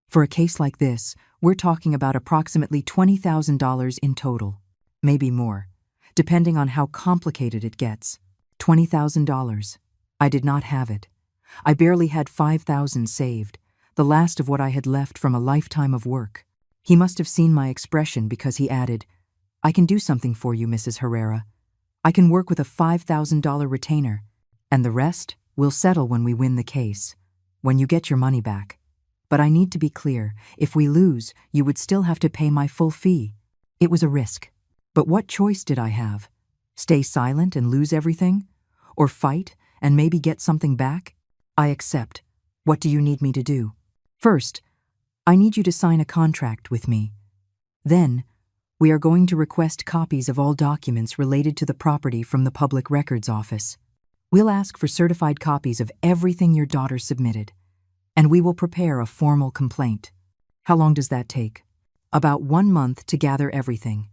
For a case like this, we're talking about approximately $20,000 in total, maybe more, depending on how complicated it gets. $20,000. I did not have it. I barely had $5,000 saved, the last of what I had left from a lifetime of work. He must have seen my expression because he added, "I can do something for you, Mrs. Herrera. I can work with a $5,000 retainer, and the rest will settle when we win the case, when you get your money back. But I need to be clear, if we lose, you would still have to pay my full fee." It was a risk. But what choice did I have? Stay silent and lose everything? Or fight and maybe get something back? I accept. What do you need me to do? First, I need you to sign a contract with me. Then, we are going to request copies of all documents related to the property from the Public Records Office. We'll ask for certified copies of everything your daughter submitted, and we will prepare a formal complaint. How long does that take? About 1 month to gather everything.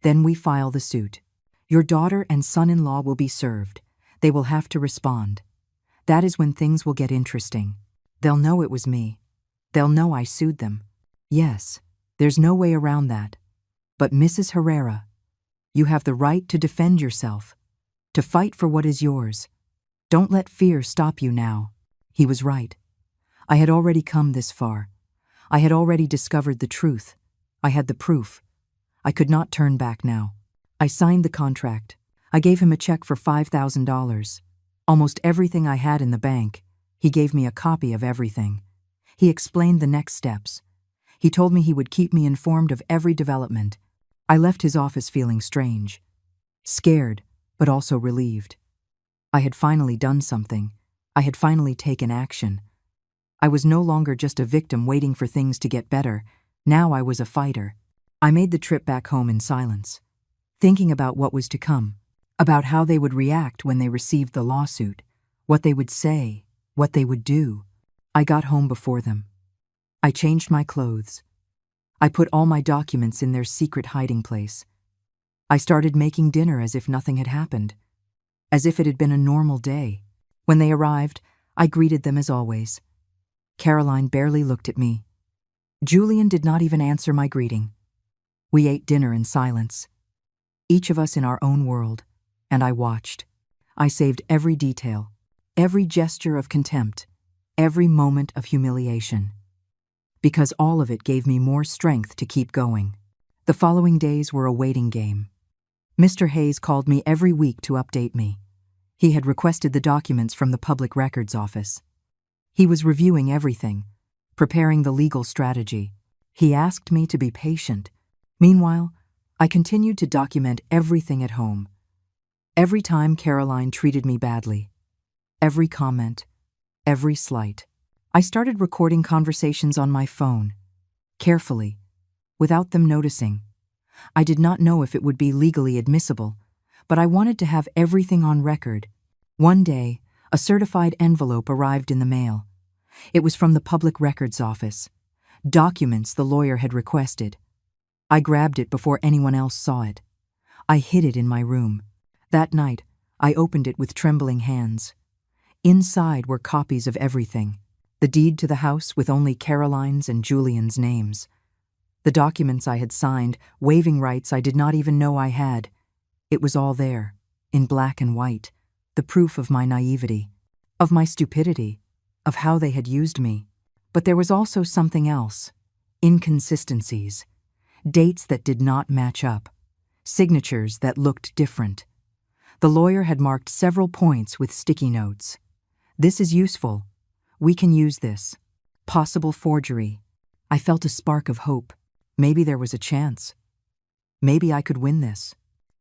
Then we file the suit. Your daughter and son-in-law will be served. They will have to respond. That is when things will get interesting. They'll know it was me. They'll know I sued them. Yes, there's no way around that. But Mrs. Herrera, you have the right to defend yourself, to fight for what is yours. Don't let fear stop you now." He was right. I had already come this far. I had already discovered the truth. I had the proof. I could not turn back now. I signed the contract. I gave him a check for $5,000. Almost everything I had in the bank. He gave me a copy of everything. He explained the next steps. He told me he would keep me informed of every development. I left his office feeling strange, scared, but also relieved. I had finally done something. I had finally taken action. I was no longer just a victim waiting for things to get better. Now I was a fighter. I made the trip back home in silence, thinking about what was to come, about how they would react when they received the lawsuit, what they would say, what they would do. I got home before them. I changed my clothes. I put all my documents in their secret hiding place. I started making dinner as if nothing had happened. as if it had been a normal day. When they arrived, I greeted them as always. Caroline barely looked at me. Julian did not even answer my greeting. We ate dinner in silence, each of us in our own world, and I watched. I saved every detail, every gesture of contempt, every moment of humiliation, because all of it gave me more strength to keep going. The following days were a waiting game. Mr. Hayes called me every week to update me. He had requested the documents from the Public Records Office. He was reviewing everything, preparing the legal strategy. He asked me to be patient. Meanwhile, I continued to document everything at home. Every time Caroline treated me badly, every comment, every slight, I started recording conversations on my phone, carefully, without them noticing. I did not know if it would be legally admissible, but I wanted to have everything on record. One day, a certified envelope arrived in the mail. It was from the Public Records Office, documents the lawyer had requested. I grabbed it before anyone else saw it. I hid it in my room. That night, I opened it with trembling hands. Inside were copies of everything: the deed to the house with only Caroline's and Julian's names, the documents I had signed, waiving rights I did not even know I had. It was all there, in black and white, the proof of my naivety, of my stupidity, of how they had used me. But there was also something else: inconsistencies, dates that did not match up, signatures that looked different. The lawyer had marked several points with sticky notes. This is useful. We can use this. Possible forgery. I felt a spark of hope. Maybe there was a chance. Maybe I could win this.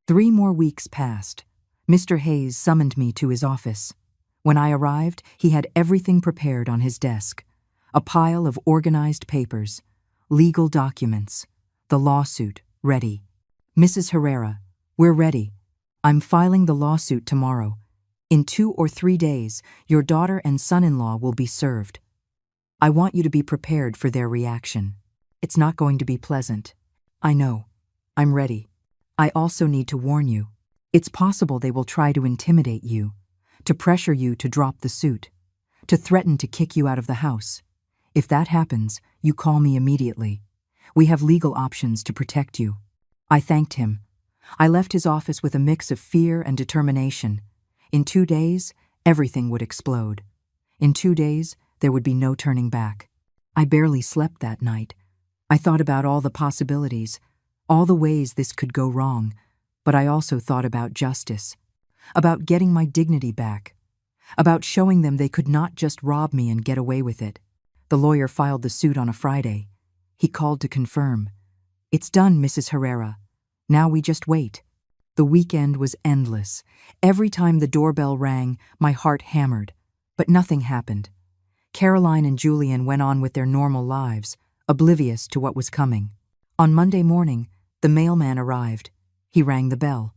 3 more weeks passed. Mr. Hayes summoned me to his office. When I arrived, he had everything prepared on his desk: a pile of organized papers, legal documents, the lawsuit ready. Mrs. Herrera, we're ready. I'm filing the lawsuit tomorrow. In 2 or 3 days, your daughter and son-in-law will be served. I want you to be prepared for their reaction. It's not going to be pleasant. I know. I'm ready. I also need to warn you. It's possible they will try to intimidate you, to pressure you to drop the suit, to threaten to kick you out of the house. If that happens, you call me immediately. We have legal options to protect you. I thanked him. I left his office with a mix of fear and determination. In 2 days, everything would explode. In 2 days, there would be no turning back. I barely slept that night. I thought about all the possibilities, all the ways this could go wrong, but I also thought about justice, about getting my dignity back, about showing them they could not just rob me and get away with it. The lawyer filed the suit on a Friday. He called to confirm. It's done, Mrs. Herrera. Now we just wait. The weekend was endless. Every time the doorbell rang, my heart hammered, but nothing happened. Caroline and Julian went on with their normal lives, oblivious to what was coming. On Monday morning, the mailman arrived. He rang the bell.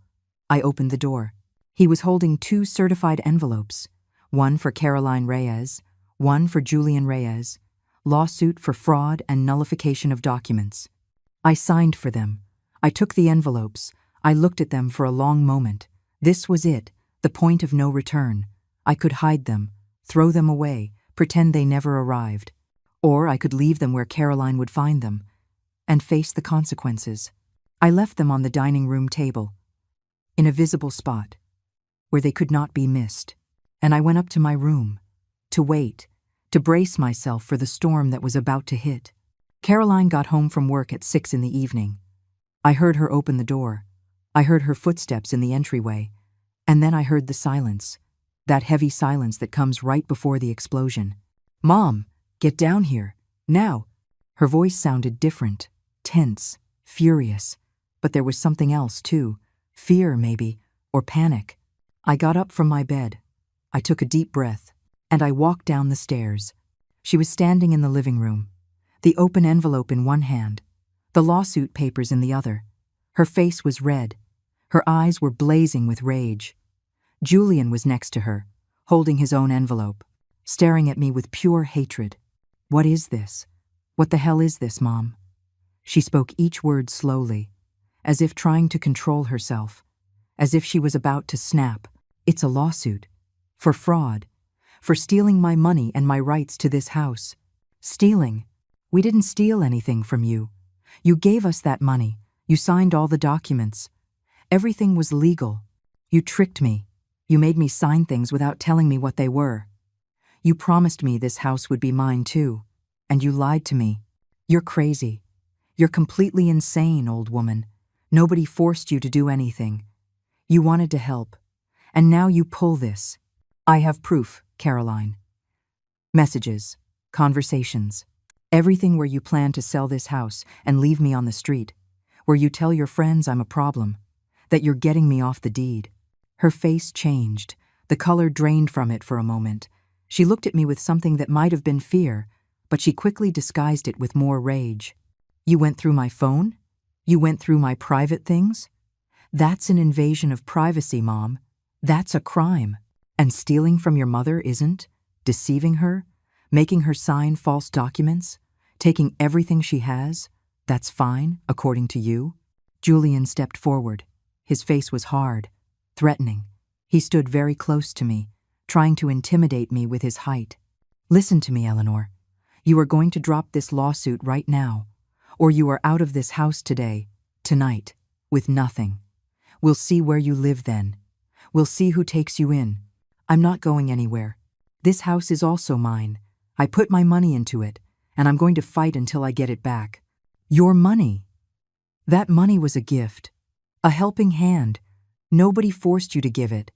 I opened the door. He was holding 2 certified envelopes, one for Caroline Reyes, one for Julian Reyes, lawsuit for fraud and nullification of documents. I signed for them. I took the envelopes. I looked at them for a long moment. This was it, the point of no return. I could hide them, throw them away, pretend they never arrived. Or I could leave them where Caroline would find them, and face the consequences. I left them on the dining room table, in a visible spot, where they could not be missed, and I went up to my room, to wait, to brace myself for the storm that was about to hit. Caroline got home from work at 6 in the evening. I heard her open the door. I heard her footsteps in the entryway, and then I heard the silence, that heavy silence that comes right before the explosion. "Mom, get down here, now." Her voice sounded different, tense, furious, but there was something else too, fear maybe, or panic. I got up from my bed. I took a deep breath, and I walked down the stairs. She was standing in the living room, the open envelope in one hand, the lawsuit papers in the other. Her face was red. Her eyes were blazing with rage. Julian was next to her, holding his own envelope, staring at me with pure hatred. "What is this? What the hell is this, Mom?" She spoke each word slowly, as if trying to control herself, as if she was about to snap. It's a lawsuit. For fraud. For stealing my money and my rights to this house. Stealing. We didn't steal anything from you. You gave us that money. You signed all the documents. Everything was legal. You tricked me. You made me sign things without telling me what they were. You promised me this house would be mine too. And you lied to me. You're crazy. You're completely insane, old woman. Nobody forced you to do anything. You wanted to help. And now you pull this. I have proof, Caroline. Messages. Conversations. Everything where you plan to sell this house and leave me on the street. Where you tell your friends I'm a problem. That you're getting me off the deed. Her face changed. The color drained from it for a moment. She looked at me with something that might have been fear, but she quickly disguised it with more rage. You went through my phone? You went through my private things? That's an invasion of privacy, Mom. That's a crime. And stealing from your mother isn't? Deceiving her? Making her sign false documents? Taking everything she has? That's fine, according to you? Julian stepped forward. His face was hard, threatening. He stood very close to me, trying to intimidate me with his height. Listen to me, Eleanor. You are going to drop this lawsuit right now, or you are out of this house today, tonight, with nothing. We'll see where you live then. We'll see who takes you in. I'm not going anywhere. This house is also mine. I put my money into it, and I'm going to fight until I get it back. Your money. That money was a gift. A helping hand. Nobody forced you to give it.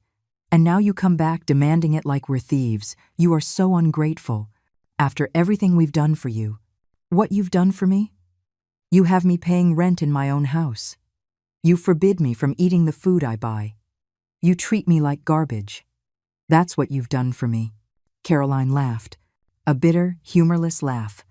And now you come back demanding it like we're thieves. You are so ungrateful. After everything we've done for you. What you've done for me? You have me paying rent in my own house. You forbid me from eating the food I buy. You treat me like garbage. That's what you've done for me. Caroline laughed. A bitter, humorless laugh.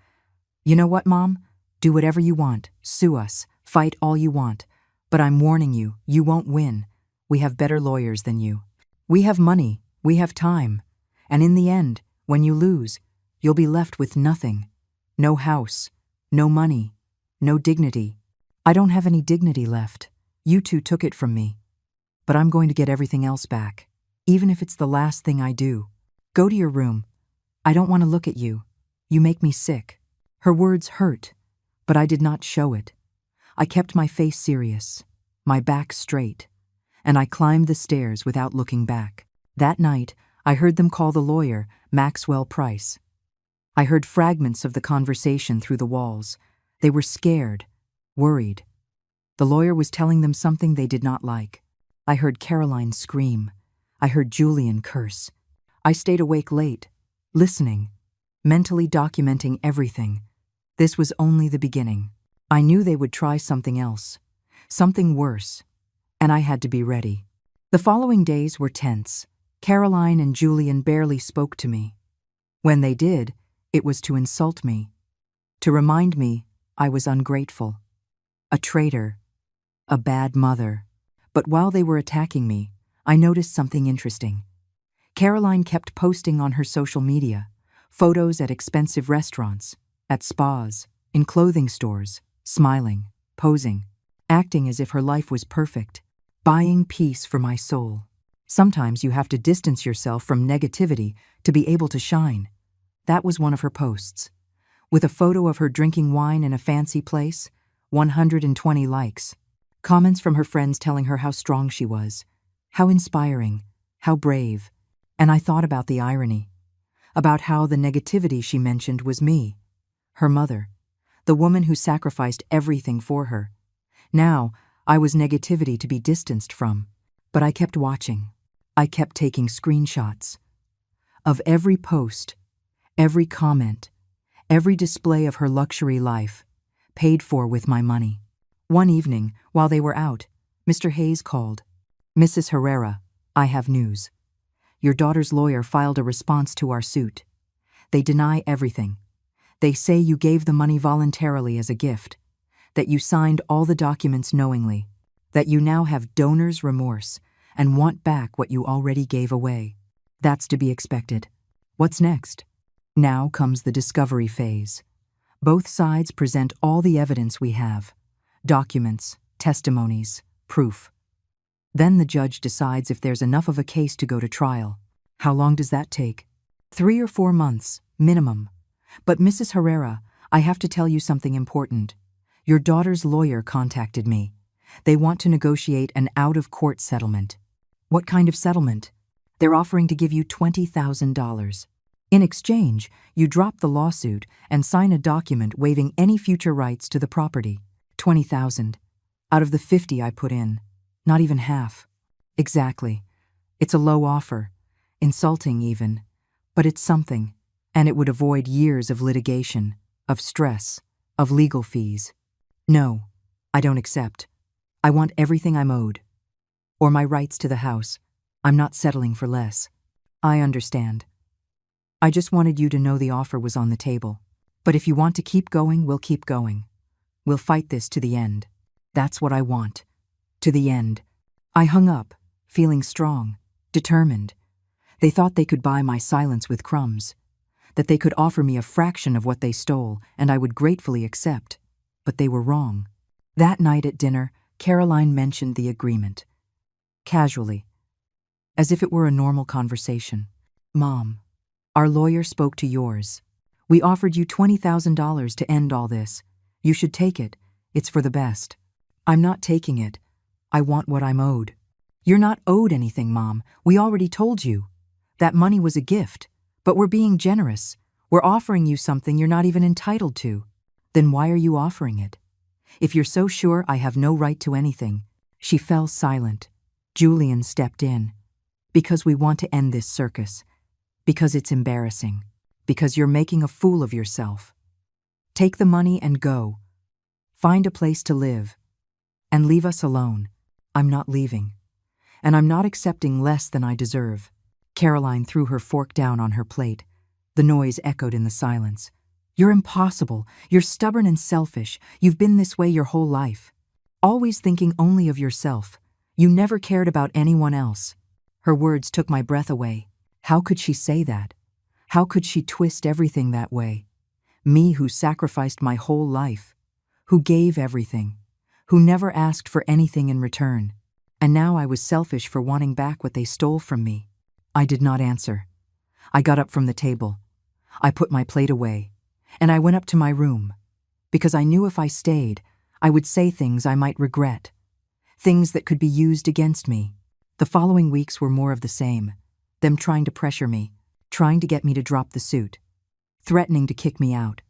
You know what, Mom? Do whatever you want. Sue us. Fight all you want. But I'm warning you, you won't win. We have better lawyers than you. We have money. We have time. And in the end, when you lose, you'll be left with nothing. No house. No money. No dignity. I don't have any dignity left. You two took it from me. But I'm going to get everything else back. Even if it's the last thing I do. Go to your room. I don't want to look at you. You make me sick. Her words hurt, but I did not show it. I kept my face serious, my back straight, and I climbed the stairs without looking back. That night, I heard them call the lawyer Maxwell Price. I heard fragments of the conversation through the walls. They were scared, worried. The lawyer was telling them something they did not like. I heard Caroline scream. I heard Julian curse. I stayed awake late, listening, mentally documenting everything. This was only the beginning. I knew they would try something else, something worse, and I had to be ready. The following days were tense. Caroline and Julian barely spoke to me. When they did, it was to insult me, to remind me I was ungrateful, a traitor, a bad mother. But while they were attacking me, I noticed something interesting. Caroline kept posting on her social media, photos at expensive restaurants, at spas, in clothing stores, smiling, posing, acting as if her life was perfect, buying peace for my soul. Sometimes you have to distance yourself from negativity to be able to shine. That was one of her posts. With a photo of her drinking wine in a fancy place, 120 likes. Comments from her friends telling her how strong she was, how inspiring, how brave. And I thought about the irony, about how the negativity she mentioned was me, her mother, the woman who sacrificed everything for her. Now, I was negativity to be distanced from, but I kept watching. I kept taking screenshots of every post, every comment, every display of her luxury life, paid for with my money. One evening, while they were out, Mr. Hayes called. Mrs. Herrera, I have news. Your daughter's lawyer filed a response to our suit. They deny everything. They say you gave the money voluntarily as a gift, that you signed all the documents knowingly, that you now have donor's remorse and want back what you already gave away. That's to be expected. What's next? Now comes the discovery phase. Both sides present all the evidence we have. Documents, testimonies, proof. Then the judge decides if there's enough of a case to go to trial. How long does that take? 3 or 4 months, minimum. But Mrs. Herrera, I have to tell you something important. Your daughter's lawyer contacted me. They want to negotiate an out-of-court settlement. What kind of settlement? They're offering to give you $20,000. In exchange, you drop the lawsuit and sign a document waiving any future rights to the property. 20,000. Out of the 50 I put in. Not even half. Exactly. It's a low offer. Insulting even. But it's something. And it would avoid years of litigation, of stress, of legal fees. No, I don't accept. I want everything I'm owed. Or my rights to the house. I'm not settling for less. I understand. I just wanted you to know the offer was on the table. But if you want to keep going, we'll keep going. We'll fight this to the end. That's what I want. To the end. I hung up, feeling strong, determined. They thought they could buy my silence with crumbs. That they could offer me a fraction of what they stole, and I would gratefully accept. But they were wrong. That night at dinner, Caroline mentioned the agreement. Casually. As if it were a normal conversation. Mom, our lawyer spoke to yours. We offered you $20,000 to end all this. You should take it. It's for the best. I'm not taking it. I want what I'm owed. You're not owed anything, Mom. We already told you. That money was a gift. But we're being generous. We're offering you something you're not even entitled to. Then why are you offering it? If you're so sure I have no right to anything. She fell silent. Julian stepped in. Because we want to end this circus. Because it's embarrassing. Because you're making a fool of yourself. Take the money and go. Find a place to live. And leave us alone. I'm not leaving. And I'm not accepting less than I deserve. Caroline threw her fork down on her plate. The noise echoed in the silence. You're impossible. You're stubborn and selfish. You've been this way your whole life. Always thinking only of yourself. You never cared about anyone else. Her words took my breath away. How could she say that? How could she twist everything that way? Me who sacrificed my whole life. Who gave everything. Who never asked for anything in return. And now I was selfish for wanting back what they stole from me. I did not answer. I got up from the table. I put my plate away. And I went up to my room. Because I knew if I stayed, I would say things I might regret. Things that could be used against me. The following weeks were more of the same. Them trying to pressure me. Trying to get me to drop the suit. Threatening to kick me out.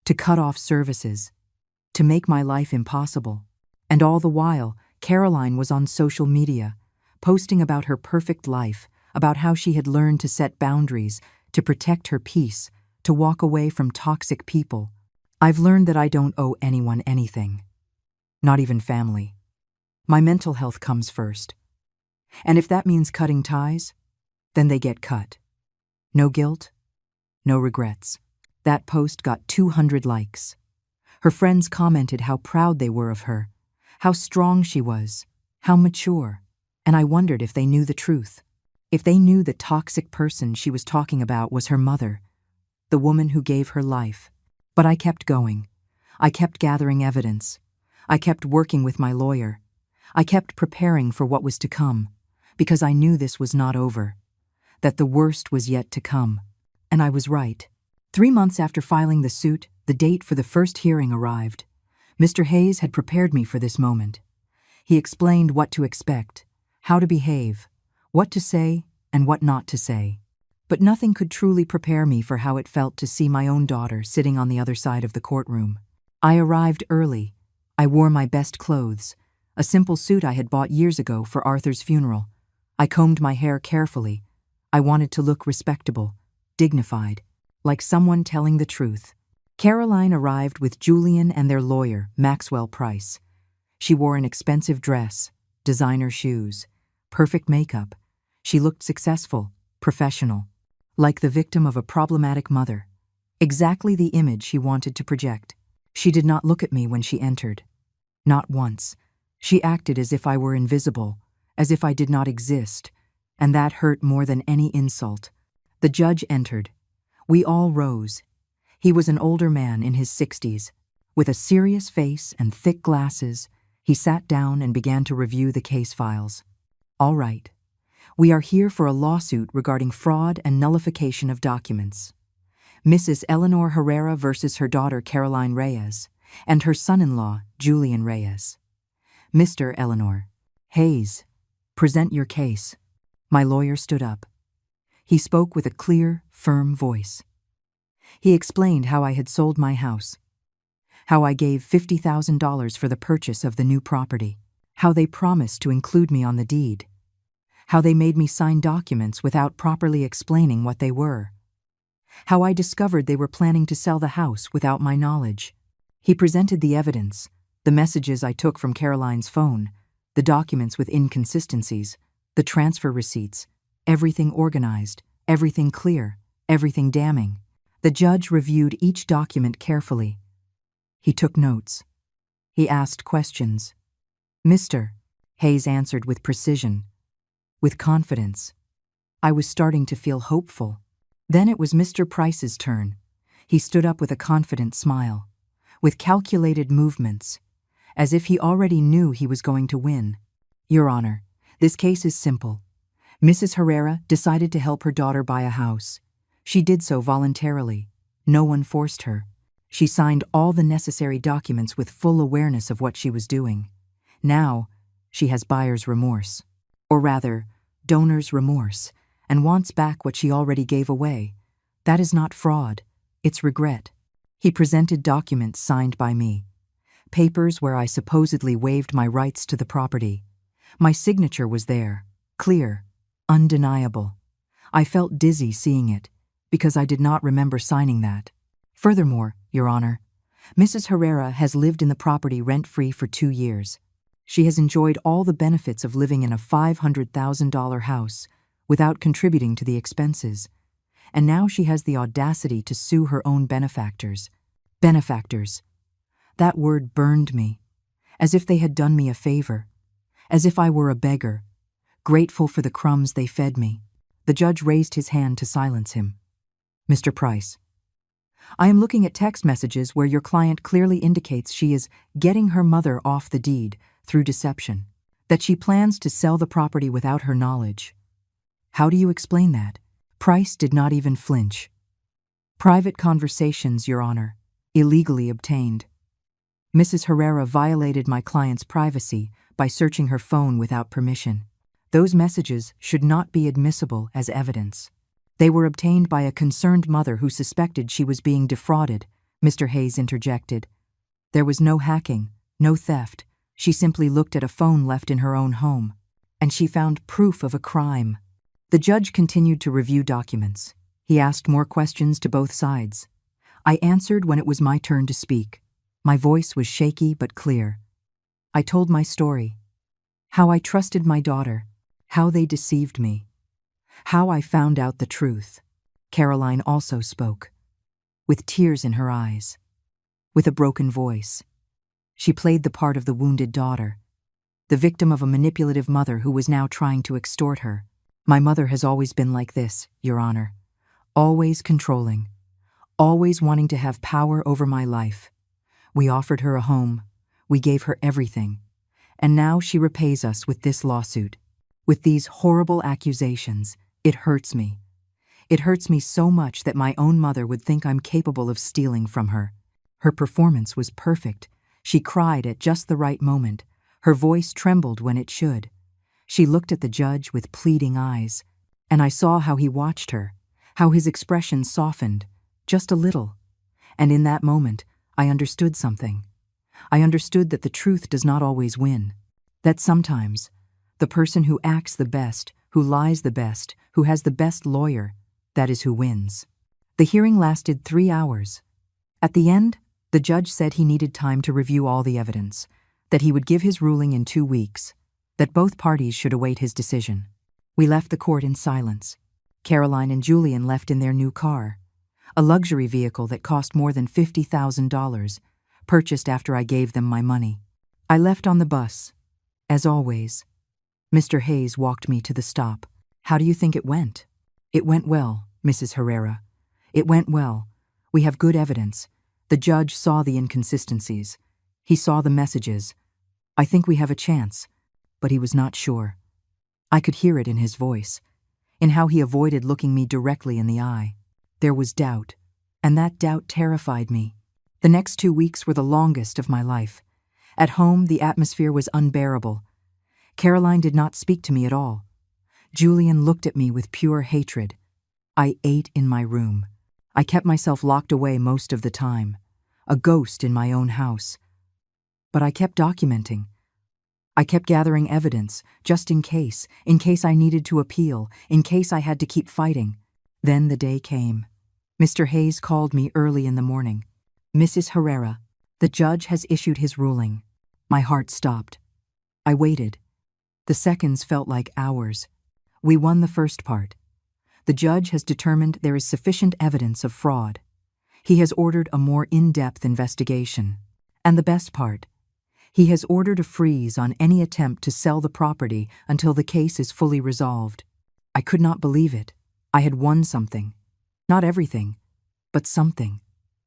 To cut off services. To make my life impossible. And all the while, Caroline was on social media, posting about her perfect life, about how she had learned to set boundaries, to protect her peace, to walk away from toxic people. I've learned that I don't owe anyone anything. Not even family. My mental health comes first. And if that means cutting ties, then they get cut. No guilt, no regrets. That post got 200 likes. Her friends commented how proud they were of her, how strong she was, how mature, and I wondered if they knew the truth. If they knew the toxic person she was talking about was her mother, the woman who gave her life. But I kept going. I kept gathering evidence. I kept working with my lawyer. I kept preparing for what was to come, because I knew this was not over, that the worst was yet to come. And I was right. 3 months after filing the suit, the date for the first hearing arrived. Mr. Hayes had prepared me for this moment. He explained what to expect, how to behave, what to say and what not to say. But nothing could truly prepare me for how it felt to see my own daughter sitting on the other side of the courtroom. I arrived early. I wore my best clothes, a simple suit I had bought years ago for Arthur's funeral. I combed my hair carefully. I wanted to look respectable, dignified, like someone telling the truth. Caroline arrived with Julian and their lawyer, Maxwell Price. She wore an expensive dress, designer shoes, perfect makeup. She looked successful, professional, like the victim of a problematic mother. Exactly the image she wanted to project. She did not look at me when she entered. Not once. She acted as if I were invisible, as if I did not exist, and that hurt more than any insult. The judge entered. We all rose. He was an older man in his 60s. With a serious face and thick glasses, he sat down and began to review the case files. All right. We are here for a lawsuit regarding fraud and nullification of documents. Mrs. Eleanor Herrera versus her daughter Caroline Reyes and her son-in-law Julian Reyes. Mr. Eleanor Hayes, present your case. My lawyer stood up. He spoke with a clear, firm voice. He explained how I had sold my house, how I gave $50,000 for the purchase of the new property, how they promised to include me on the deed, how they made me sign documents without properly explaining what they were, how I discovered they were planning to sell the house without my knowledge. He presented the evidence, the messages I took from Caroline's phone, the documents with inconsistencies, the transfer receipts, everything organized, everything clear, everything damning. The judge reviewed each document carefully. He took notes. He asked questions. Mr. Hayes answered with precision, with confidence. I was starting to feel hopeful. Then it was Mr. Price's turn. He stood up with a confident smile, with calculated movements, as if he already knew he was going to win. Your Honor, this case is simple. Mrs. Herrera decided to help her daughter buy a house. She did so voluntarily. No one forced her. She signed all the necessary documents with full awareness of what she was doing. Now, she has buyer's remorse, or rather, donor's remorse, and wants back what she already gave away. That is not fraud, it's regret. He presented documents signed by me, papers where I supposedly waived my rights to the property. My signature was there, clear, undeniable. I felt dizzy seeing it, because I did not remember signing that. Furthermore, Your Honor, Mrs. Herrera has lived in the property rent-free for 2 years. She has enjoyed all the benefits of living in a $500,000 house without contributing to the expenses. And now she has the audacity to sue her own benefactors. Benefactors. That word burned me, as if they had done me a favor, as if I were a beggar, grateful for the crumbs they fed me. The judge raised his hand to silence him. Mr. Price, I am looking at text messages where your client clearly indicates she is getting her mother off the deed through deception, that she plans to sell the property without her knowledge. How do you explain that? Price did not even flinch. Private conversations, Your Honor, illegally obtained. Mrs. Herrera violated my client's privacy by searching her phone without permission. Those messages should not be admissible as evidence. They were obtained by a concerned mother who suspected she was being defrauded, Mr. Hayes interjected. There was no hacking, no theft. She simply looked at a phone left in her own home, and she found proof of a crime. The judge continued to review documents. He asked more questions to both sides. I answered when it was my turn to speak. My voice was shaky but clear. I told my story, how I trusted my daughter, how they deceived me, how I found out the truth. Caroline also spoke, with tears in her eyes, with a broken voice. She played the part of the wounded daughter, the victim of a manipulative mother who was now trying to extort her. My mother has always been like this, Your Honor, always controlling, always wanting to have power over my life. We offered her a home, we gave her everything, and now she repays us with this lawsuit, with these horrible accusations. It hurts me. It hurts me so much that my own mother would think I'm capable of stealing from her. Her performance was perfect. She cried at just the right moment. Her voice trembled when it should. She looked at the judge with pleading eyes, and I saw how he watched her, how his expression softened, just a little. And in that moment, I understood something. I understood that the truth does not always win, that sometimes the person who acts the best, who lies the best, who has the best lawyer, that is who wins. The hearing lasted 3 hours. At the end, the judge said he needed time to review all the evidence, that he would give his ruling in 2 weeks, that both parties should await his decision. We left the court in silence. Caroline and Julian left in their new car, a luxury vehicle that cost more than $50,000, purchased after I gave them my money. I left on the bus. As always, Mr. Hayes walked me to the stop. How do you think it went? It went well, Mrs. Herrera. It went well. We have good evidence. The judge saw the inconsistencies. He saw the messages. I think we have a chance, but he was not sure. I could hear it in his voice, in how he avoided looking me directly in the eye. There was doubt, and that doubt terrified me. The next 2 weeks were the longest of my life. At home, the atmosphere was unbearable. Caroline did not speak to me at all. Julian looked at me with pure hatred. I ate in my room. I kept myself locked away most of the time, a ghost in my own house. But I kept documenting. I kept gathering evidence, just in case I needed to appeal, in case I had to keep fighting. Then the day came. Mr. Hayes called me early in the morning. "Mrs. Herrera, the judge has issued his ruling." My heart stopped. I waited. The seconds felt like hours. "We won the first part. The judge has determined there is sufficient evidence of fraud. He has ordered a more in-depth investigation. And the best part, he has ordered a freeze on any attempt to sell the property until the case is fully resolved." I could not believe it. I had won something. Not everything, but something.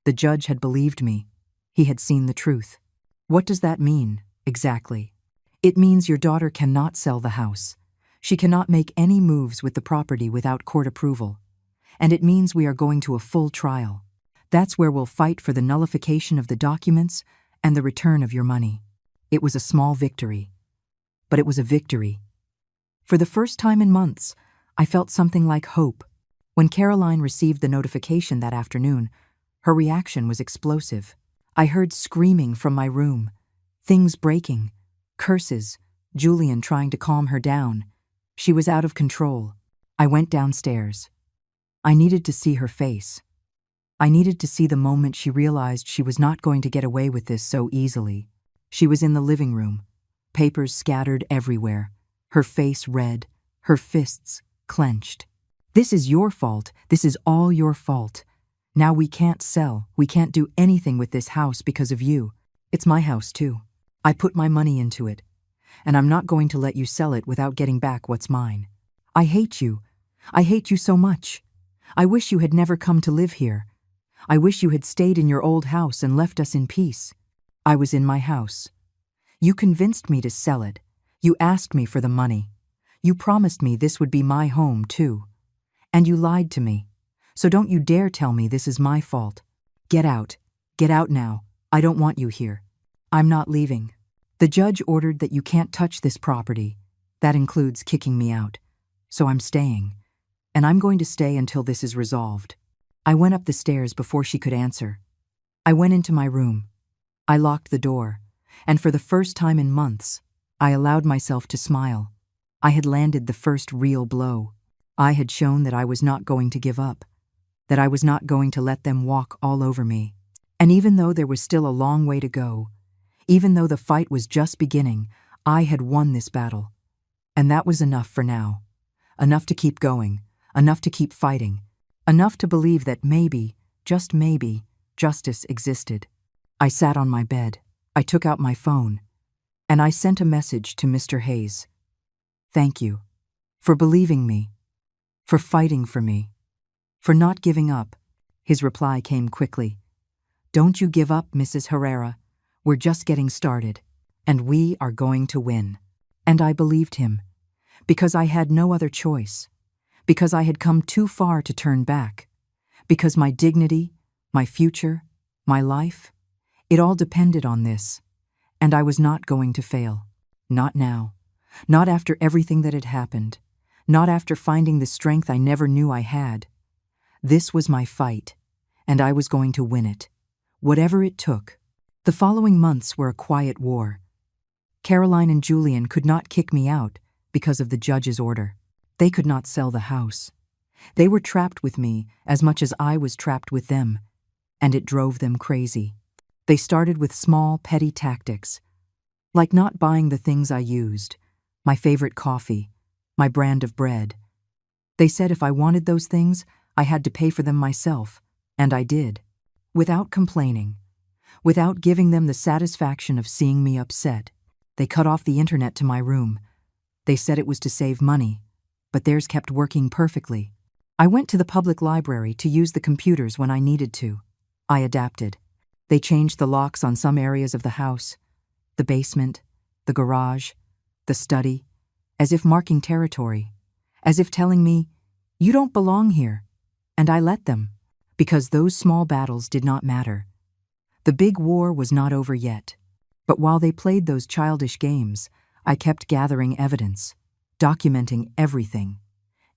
The judge had believed me. He had seen the truth. What does that mean, exactly? It means your daughter cannot sell the house. She cannot make any moves with the property without court approval. And it means we are going to a full trial. That's where we'll fight for the nullification of the documents and the return of your money. It was a small victory, but it was a victory. For the first time in months, I felt something like hope. When Caroline received the notification that afternoon, her reaction was explosive. I heard screaming from my room, things breaking, curses, Julian trying to calm her down. She was out of control. I went downstairs. I needed to see her face. I needed to see the moment she realized she was not going to get away with this so easily. She was in the living room, papers scattered everywhere, her face red, her fists clenched. "This is your fault. This is all your fault. Now we can't sell. We can't do anything with this house because of you. It's my house too. I put my money into it, and I'm not going to let you sell it without getting back what's mine. I hate you. I hate you so much. I wish you had never come to live here. I wish you had stayed in your old house and left us in peace. I was in my house. You convinced me to sell it. You asked me for the money. You promised me this would be my home, too. And you lied to me. So don't you dare tell me this is my fault. Get out. Get out now. I don't want you here. I'm not leaving. The judge ordered that you can't touch this property. That includes kicking me out. So I'm staying. And I'm going to stay until this is resolved." I went up the stairs before she could answer. I went into my room. I locked the door, and for the first time in months, I allowed myself to smile. I had landed the first real blow. I had shown that I was not going to give up, that I was not going to let them walk all over me. And even though there was still a long way to go, even though the fight was just beginning, I had won this battle. And that was enough for now. Enough to keep going, enough to keep fighting, enough to believe that maybe, just maybe, justice existed. I sat on my bed. I took out my phone, and I sent a message to Mr. Hayes. "Thank you for believing me, for fighting for me, for not giving up." His reply came quickly. "Don't you give up, Mrs. Herrera. We're just getting started, and we are going to win." And I believed him, because I had no other choice, because I had come too far to turn back, because my dignity, my future, my life, it all depended on this, and I was not going to fail. Not now. Not after everything that had happened. Not after finding the strength I never knew I had. This was my fight, and I was going to win it, whatever it took. The following months were a quiet war. Caroline and Julian could not kick me out because of the judge's order. They could not sell the house. They were trapped with me as much as I was trapped with them, and it drove them crazy. They started with small, petty tactics, like not buying the things I used, my favorite coffee, my brand of bread. They said if I wanted those things, I had to pay for them myself, and I did, without complaining, without giving them the satisfaction of seeing me upset. They cut off the internet to my room. They said it was to save money, but theirs kept working perfectly. I went to the public library to use the computers when I needed to. I adapted. They changed the locks on some areas of the house, the basement, the garage, the study, as if marking territory, as if telling me, "You don't belong here." And I let them, because those small battles did not matter. The big war was not over yet. But while they played those childish games, I kept gathering evidence, documenting everything,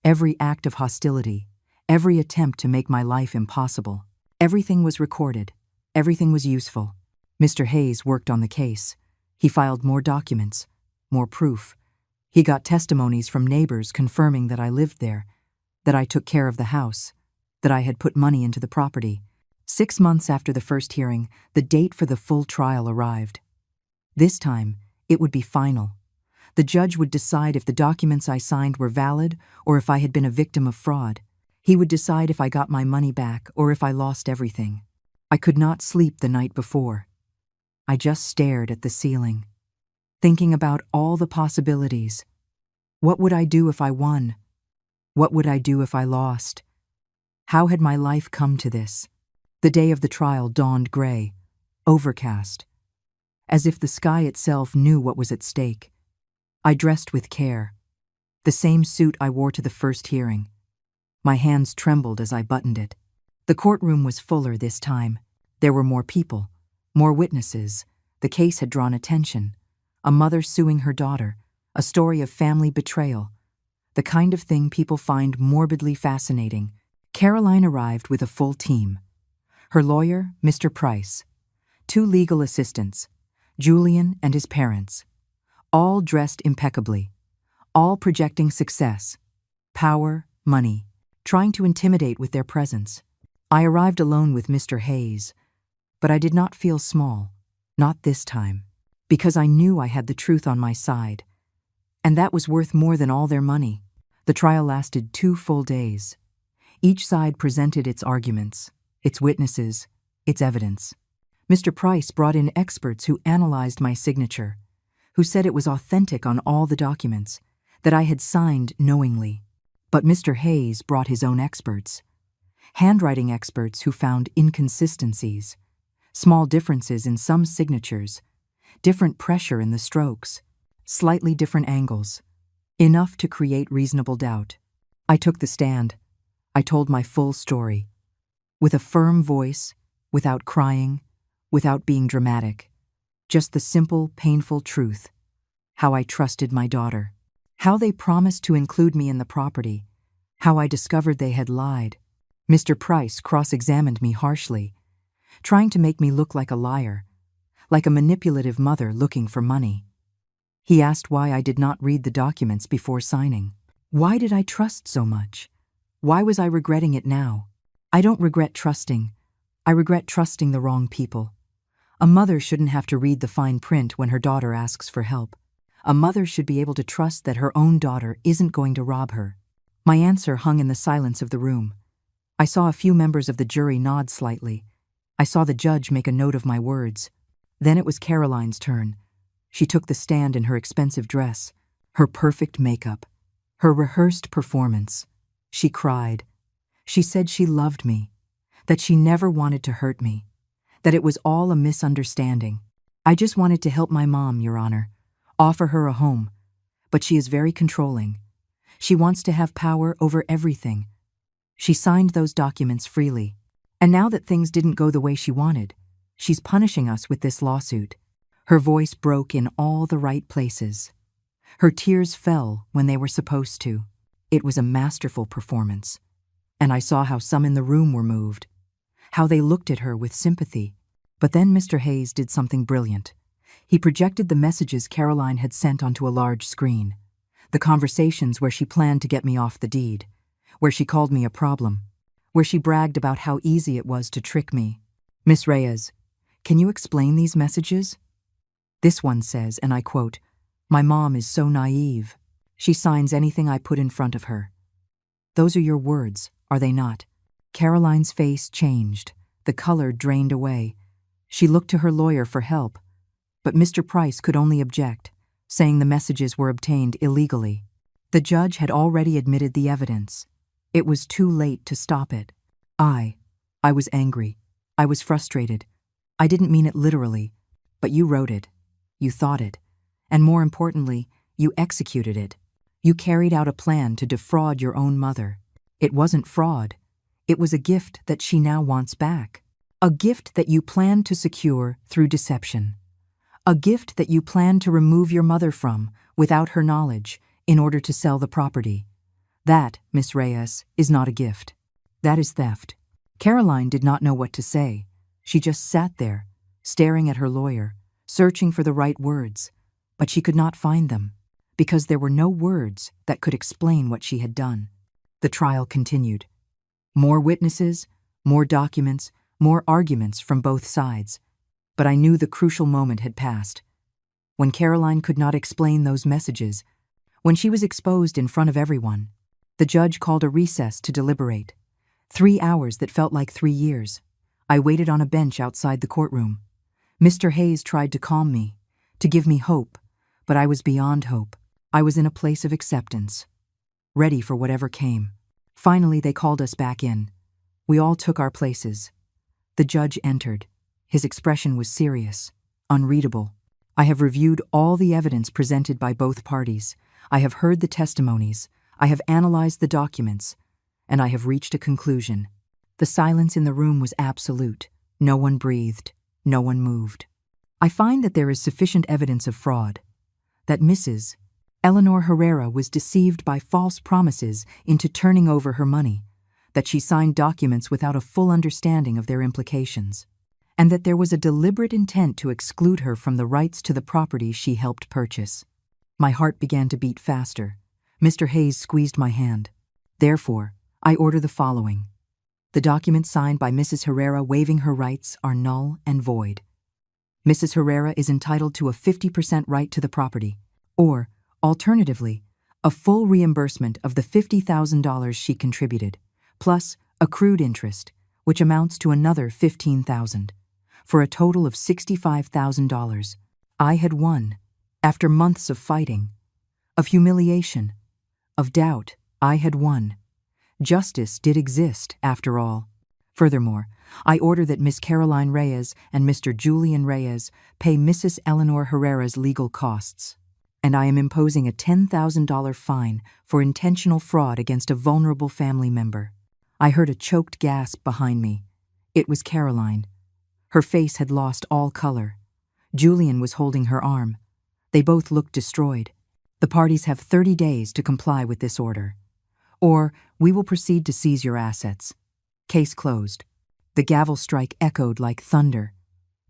every act of hostility, every attempt to make my life impossible. Everything was recorded. Everything was useful. Mr. Hayes worked on the case. He filed more documents, more proof. He got testimonies from neighbors confirming that I lived there, that I took care of the house, that I had put money into the property. 6 months after the first hearing, the date for the full trial arrived. This time, it would be final. The judge would decide if the documents I signed were valid or if I had been a victim of fraud. He would decide if I got my money back or if I lost everything. I could not sleep the night before. I just stared at the ceiling, thinking about all the possibilities. What would I do if I won? What would I do if I lost? How had my life come to this? The day of the trial dawned gray, overcast, as if the sky itself knew what was at stake. I dressed with care, the same suit I wore to the first hearing. My hands trembled as I buttoned it. The courtroom was fuller this time. There were more people, more witnesses. The case had drawn attention. A mother suing her daughter, a story of family betrayal, the kind of thing people find morbidly fascinating. Caroline arrived with a full team. Her lawyer, Mr. Price, 2 legal assistants, Julian and his parents, all dressed impeccably, all projecting success, power, money, trying to intimidate with their presence. I arrived alone with Mr. Hayes, but I did not feel small, not this time, because I knew I had the truth on my side, and that was worth more than all their money. The trial lasted 2 full days. Each side presented its arguments, its witnesses, its evidence. Mr. Price brought in experts who analyzed my signature, who said it was authentic on all the documents, that I had signed knowingly. But Mr. Hayes brought his own experts, handwriting experts who found inconsistencies, small differences in some signatures, different pressure in the strokes, slightly different angles, enough to create reasonable doubt. I took the stand. I told my full story, with a firm voice, without crying, without being dramatic, just the simple, painful truth. How I trusted my daughter, how they promised to include me in the property, how I discovered they had lied. Mr. Price cross-examined me harshly, trying to make me look like a liar, like a manipulative mother looking for money. He asked why I did not read the documents before signing. Why did I trust so much? Why was I regretting it now? I don't regret trusting. I regret trusting the wrong people. A mother shouldn't have to read the fine print when her daughter asks for help. A mother should be able to trust that her own daughter isn't going to rob her. My answer hung in the silence of the room. I saw a few members of the jury nod slightly. I saw the judge make a note of my words. Then it was Caroline's turn. She took the stand in her expensive dress, her perfect makeup, her rehearsed performance. She cried. She said she loved me, that she never wanted to hurt me, that it was all a misunderstanding. I just wanted to help my mom, Your Honor, offer her a home, but she is very controlling. She wants to have power over everything. She signed those documents freely, and now that things didn't go the way she wanted, she's punishing us with this lawsuit. Her voice broke in all the right places. Her tears fell when they were supposed to. It was a masterful performance, and I saw how some in the room were moved, how they looked at her with sympathy. But then Mr. Hayes did something brilliant. He projected the messages Caroline had sent onto a large screen, the conversations where she planned to get me off the deed, where she called me a problem, where she bragged about how easy it was to trick me. "Miss Reyes, can you explain these messages?" This one says, and I quote, "My mom is so naive. She signs anything I put in front of her." Those are your words, are they not? Caroline's face changed. The color drained away. She looked to her lawyer for help, but Mr. Price could only object, saying the messages were obtained illegally. The judge had already admitted the evidence. It was too late to stop it. I was angry. I was frustrated. I didn't mean it literally, but you wrote it. You thought it. And more importantly, you executed it. You carried out a plan to defraud your own mother. It wasn't fraud. It was a gift that she now wants back. A gift that you planned to secure through deception. A gift that you planned to remove your mother from, without her knowledge, in order to sell the property. That, Miss Reyes, is not a gift. That is theft. Caroline did not know what to say. She just sat there, staring at her lawyer, searching for the right words, but she could not find them, because there were no words that could explain what she had done. The trial continued. More witnesses, more documents, more arguments from both sides. But I knew the crucial moment had passed. When Caroline could not explain those messages, when she was exposed in front of everyone, the judge called a recess to deliberate. 3 hours that felt like 3 years. I waited on a bench outside the courtroom. Mr. Hayes tried to calm me, to give me hope, but I was beyond hope. I was in a place of acceptance, ready for whatever came. Finally, they called us back in. We all took our places. The judge entered. His expression was serious, unreadable. I have reviewed all the evidence presented by both parties. I have heard the testimonies. I have analyzed the documents, and I have reached a conclusion. The silence in the room was absolute. No one breathed. No one moved. I find that there is sufficient evidence of fraud, that Mrs. Eleanor Herrera was deceived by false promises into turning over her money, that she signed documents without a full understanding of their implications, and that there was a deliberate intent to exclude her from the rights to the property she helped purchase. My heart began to beat faster. Mr. Hayes squeezed my hand. Therefore, I order the following. The documents signed by Mrs. Herrera waiving her rights are null and void. Mrs. Herrera is entitled to a 50% right to the property, or, alternatively, a full reimbursement of the $50,000 she contributed, plus accrued interest, which amounts to another $15,000, for a total of $65,000. I had won. After months of fighting, of humiliation, of doubt, I had won. Justice did exist, after all. Furthermore, I order that Miss Caroline Reyes and Mr. Julian Reyes pay Mrs. Eleanor Herrera's legal costs. And I am imposing a $10,000 fine for intentional fraud against a vulnerable family member. I heard a choked gasp behind me. It was Caroline. Her face had lost all color. Julian was holding her arm. They both looked destroyed. The parties have 30 days to comply with this order, or we will proceed to seize your assets. Case closed. The gavel strike echoed like thunder,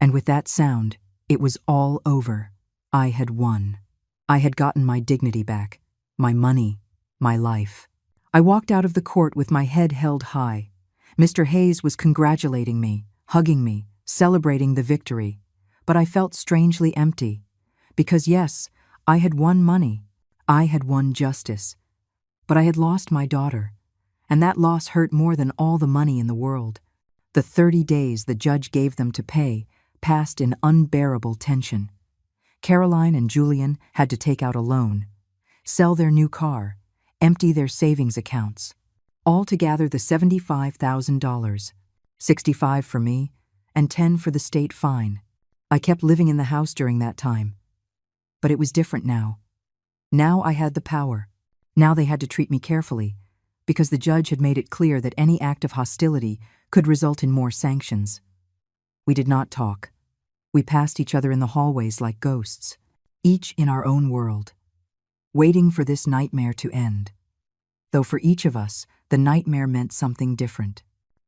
and with that sound, it was all over. I had won. I had gotten my dignity back, my money, my life. I walked out of the court with my head held high. Mr. Hayes was congratulating me, hugging me, celebrating the victory. But I felt strangely empty. Because yes, I had won money. I had won justice. But I had lost my daughter, and that loss hurt more than all the money in the world. The 30 days the judge gave them to pay passed in unbearable tension. Caroline and Julian had to take out a loan, sell their new car, empty their savings accounts. Altogether the $75,000, $65,000 for me, and $10,000 for the state fine. I kept living in the house during that time. But it was different now. Now I had the power. Now they had to treat me carefully, because the judge had made it clear that any act of hostility could result in more sanctions. We did not talk. We passed each other in the hallways like ghosts, each in our own world, waiting for this nightmare to end. Though for each of us, the nightmare meant something different.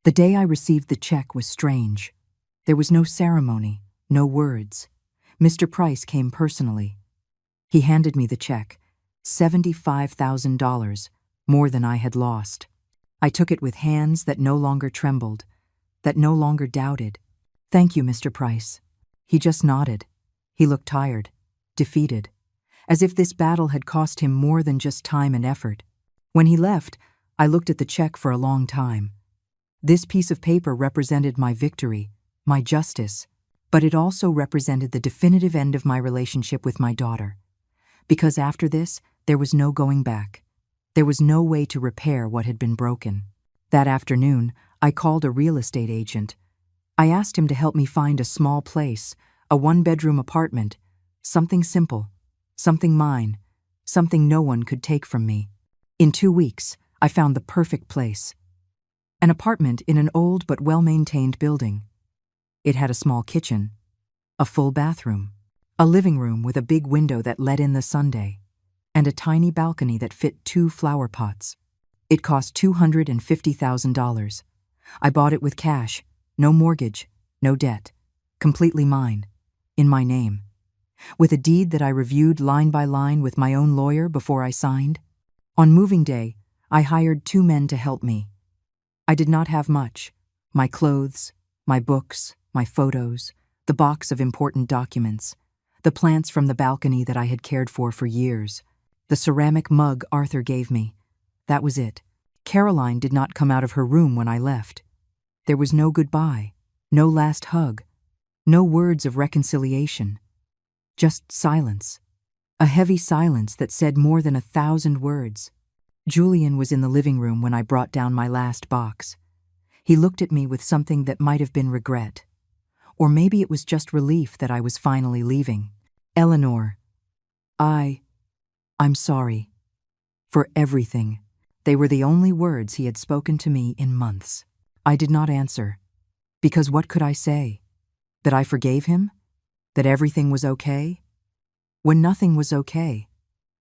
The day I received the check was strange. There was no ceremony, no words. Mr. Price came personally. He handed me the check, $75,000, more than I had lost. I took it with hands that no longer trembled, that no longer doubted. "Thank you, Mr. Price." He just nodded. He looked tired, defeated, as if this battle had cost him more than just time and effort. When he left, I looked at the check for a long time. This piece of paper represented my victory, my justice, but it also represented the definitive end of my relationship with my daughter. Because after this, there was no going back. There was no way to repair what had been broken. That afternoon, I called a real estate agent. I asked him to help me find a small place, a one-bedroom apartment, something simple, something mine, something no one could take from me. In 2 weeks, I found the perfect place. An apartment in an old but well-maintained building. It had a small kitchen, a full bathroom, a living room with a big window that let in the Sunday, and a tiny balcony that fit 2 flower pots. It cost $250,000. I bought it with cash, no mortgage, no debt, completely mine, in my name, with a deed that I reviewed line by line with my own lawyer before I signed. On moving day, I hired 2 men to help me. I did not have much: my clothes, my books, my photos, the box of important documents, the plants from the balcony that I had cared for years, the ceramic mug Arthur gave me. That was it. Caroline did not come out of her room when I left. There was no goodbye, no last hug, no words of reconciliation. Just silence. A heavy silence that said more than 1,000 words. Julian was in the living room when I brought down my last box. He looked at me with something that might have been regret. Or maybe it was just relief that I was finally leaving. Eleanor, I'm sorry. For everything. They were the only words he had spoken to me in months. I did not answer. Because what could I say? That I forgave him? That everything was okay? When nothing was okay.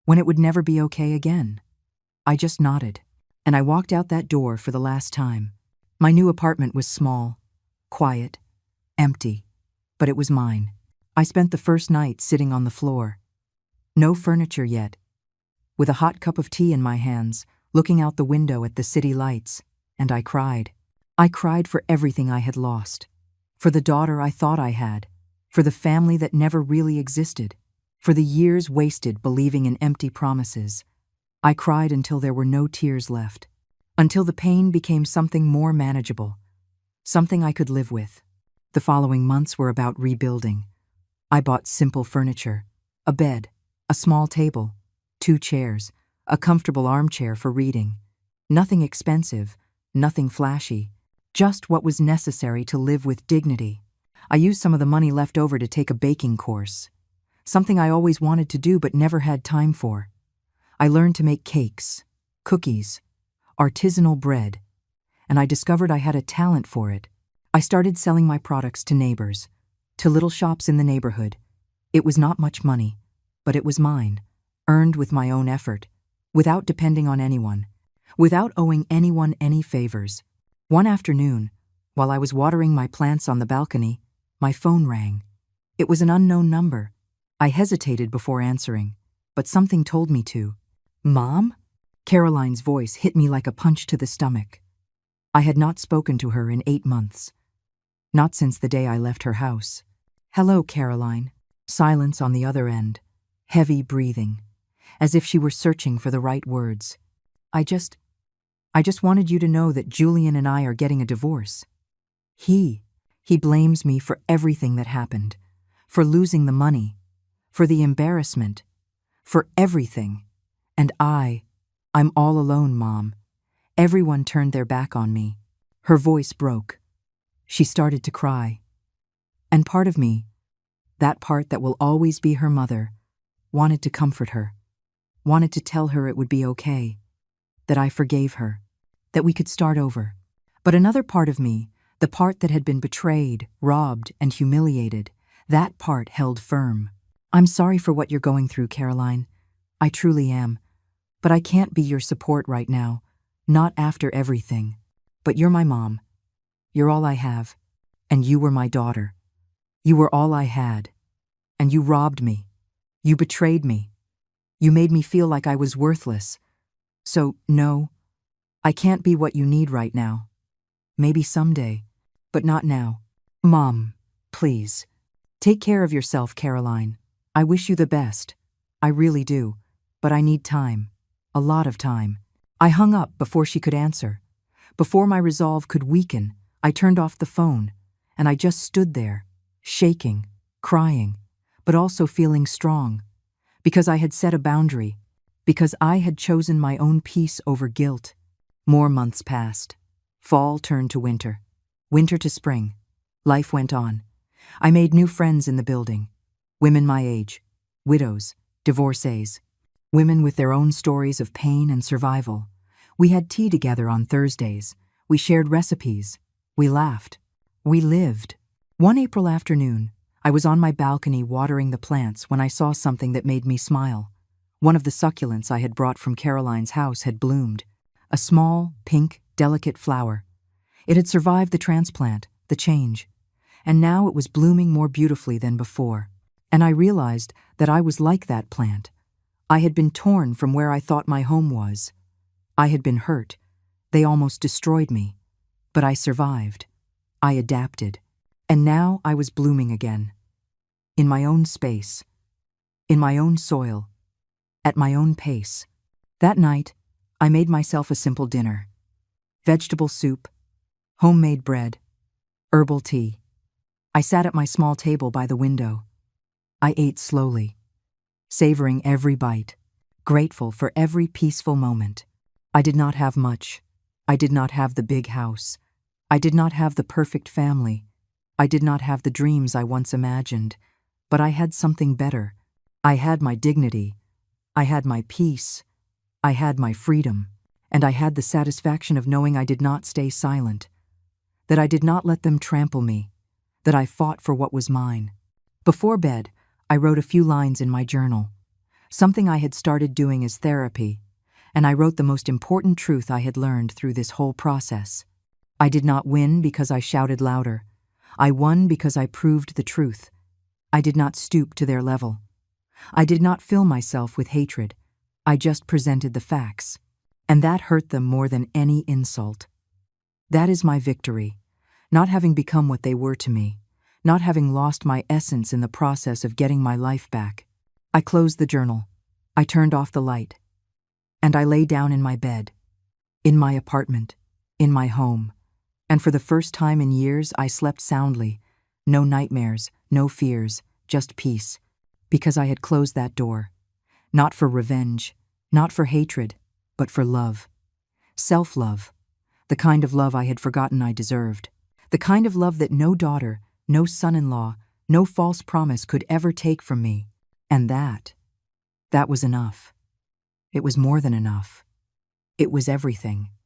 When it would never be okay again. I just nodded, and I walked out that door for the last time. My new apartment was small, quiet, empty, but it was mine. I spent the first night sitting on the floor. No furniture yet. With a hot cup of tea in my hands, looking out the window at the city lights, and I cried. I cried for everything I had lost. For the daughter I thought I had. For the family that never really existed. For the years wasted believing in empty promises. I cried until there were no tears left. Until the pain became something more manageable. Something I could live with. The following months were about rebuilding. I bought simple furniture. A bed, a small table, 2 chairs, a comfortable armchair for reading. Nothing expensive, nothing flashy. Just what was necessary to live with dignity. I used some of the money left over to take a baking course. Something I always wanted to do but never had time for. I learned to make cakes, cookies, artisanal bread, and I discovered I had a talent for it. I started selling my products to neighbors, to little shops in the neighborhood. It was not much money, but it was mine, earned with my own effort, without depending on anyone, without owing anyone any favors. One afternoon, while I was watering my plants on the balcony, my phone rang. It was an unknown number. I hesitated before answering, but something told me to. "Mom?" Caroline's voice hit me like a punch to the stomach. I had not spoken to her in 8 months. Not since the day I left her house. "Hello, Caroline." Silence on the other end. Heavy breathing, as if she were searching for the right words. I just wanted you to know that Julian and I are getting a divorce. He blames me for everything that happened, for losing the money, for the embarrassment, for everything. And I'm all alone, Mom. Everyone turned their back on me. Her voice broke. She started to cry. And part of me, that part that will always be her mother, wanted to comfort her, wanted to tell her it would be okay, that I forgave her, that we could start over. But another part of me, the part that had been betrayed, robbed, and humiliated, that part held firm. "I'm sorry for what you're going through, Caroline. I truly am. But I can't be your support right now, not after everything. But you're my mom. You're all I have. And you were my daughter. You were all I had. And you robbed me. You betrayed me. You made me feel like I was worthless. So, no, I can't be what you need right now. Maybe someday, but not now. Mom, please. Take care of yourself, Caroline. I wish you the best. I really do. But I need time. A lot of time." I hung up before she could answer. Before my resolve could weaken, I turned off the phone, and I just stood there, shaking, crying, but also feeling strong. Because I had set a boundary. Because I had chosen my own peace over guilt. More months passed. Fall turned to winter. Winter to spring. Life went on. I made new friends in the building. Women my age. Widows. Divorcees. women with their own stories of pain and survival. We had tea together on Thursdays. We shared recipes. We laughed. We lived. One April afternoon, I was on my balcony watering the plants when I saw something that made me smile. One of the succulents I had brought from Caroline's house had bloomed. A small, pink, delicate flower. It had survived the transplant, the change, and now it was blooming more beautifully than before. And I realized that I was like that plant. I had been torn from where I thought my home was. I had been hurt. They almost destroyed me. But I survived. I adapted. And now I was blooming again. In my own space. In my own soil. At my own pace. That night, I made myself a simple dinner. Vegetable soup, homemade bread, herbal tea. I sat at my small table by the window. I ate slowly, savoring every bite, grateful for every peaceful moment. I did not have much. I did not have the big house. I did not have the perfect family. I did not have the dreams I once imagined. But I had something better. I had my dignity. I had my peace. I had my freedom. And I had the satisfaction of knowing I did not stay silent. That I did not let them trample me. That I fought for what was mine. Before bed, I wrote a few lines in my journal. Something I had started doing as therapy. And I wrote the most important truth I had learned through this whole process. I did not win because I shouted louder. I won because I proved the truth. I did not stoop to their level. I did not fill myself with hatred. I just presented the facts. And that hurt them more than any insult. That is my victory. Not having become what they were to me. Not having lost my essence in the process of getting my life back. I closed the journal. I turned off the light. And I lay down in my bed. In my apartment. In my home. And for the first time in years, I slept soundly. No nightmares, no fears, just peace. Because I had closed that door. Not for revenge, not for hatred, but for love. Self-love. The kind of love I had forgotten I deserved. The kind of love that no daughter, no son-in-law, no false promise could ever take from me. And that was enough. It was more than enough. It was everything.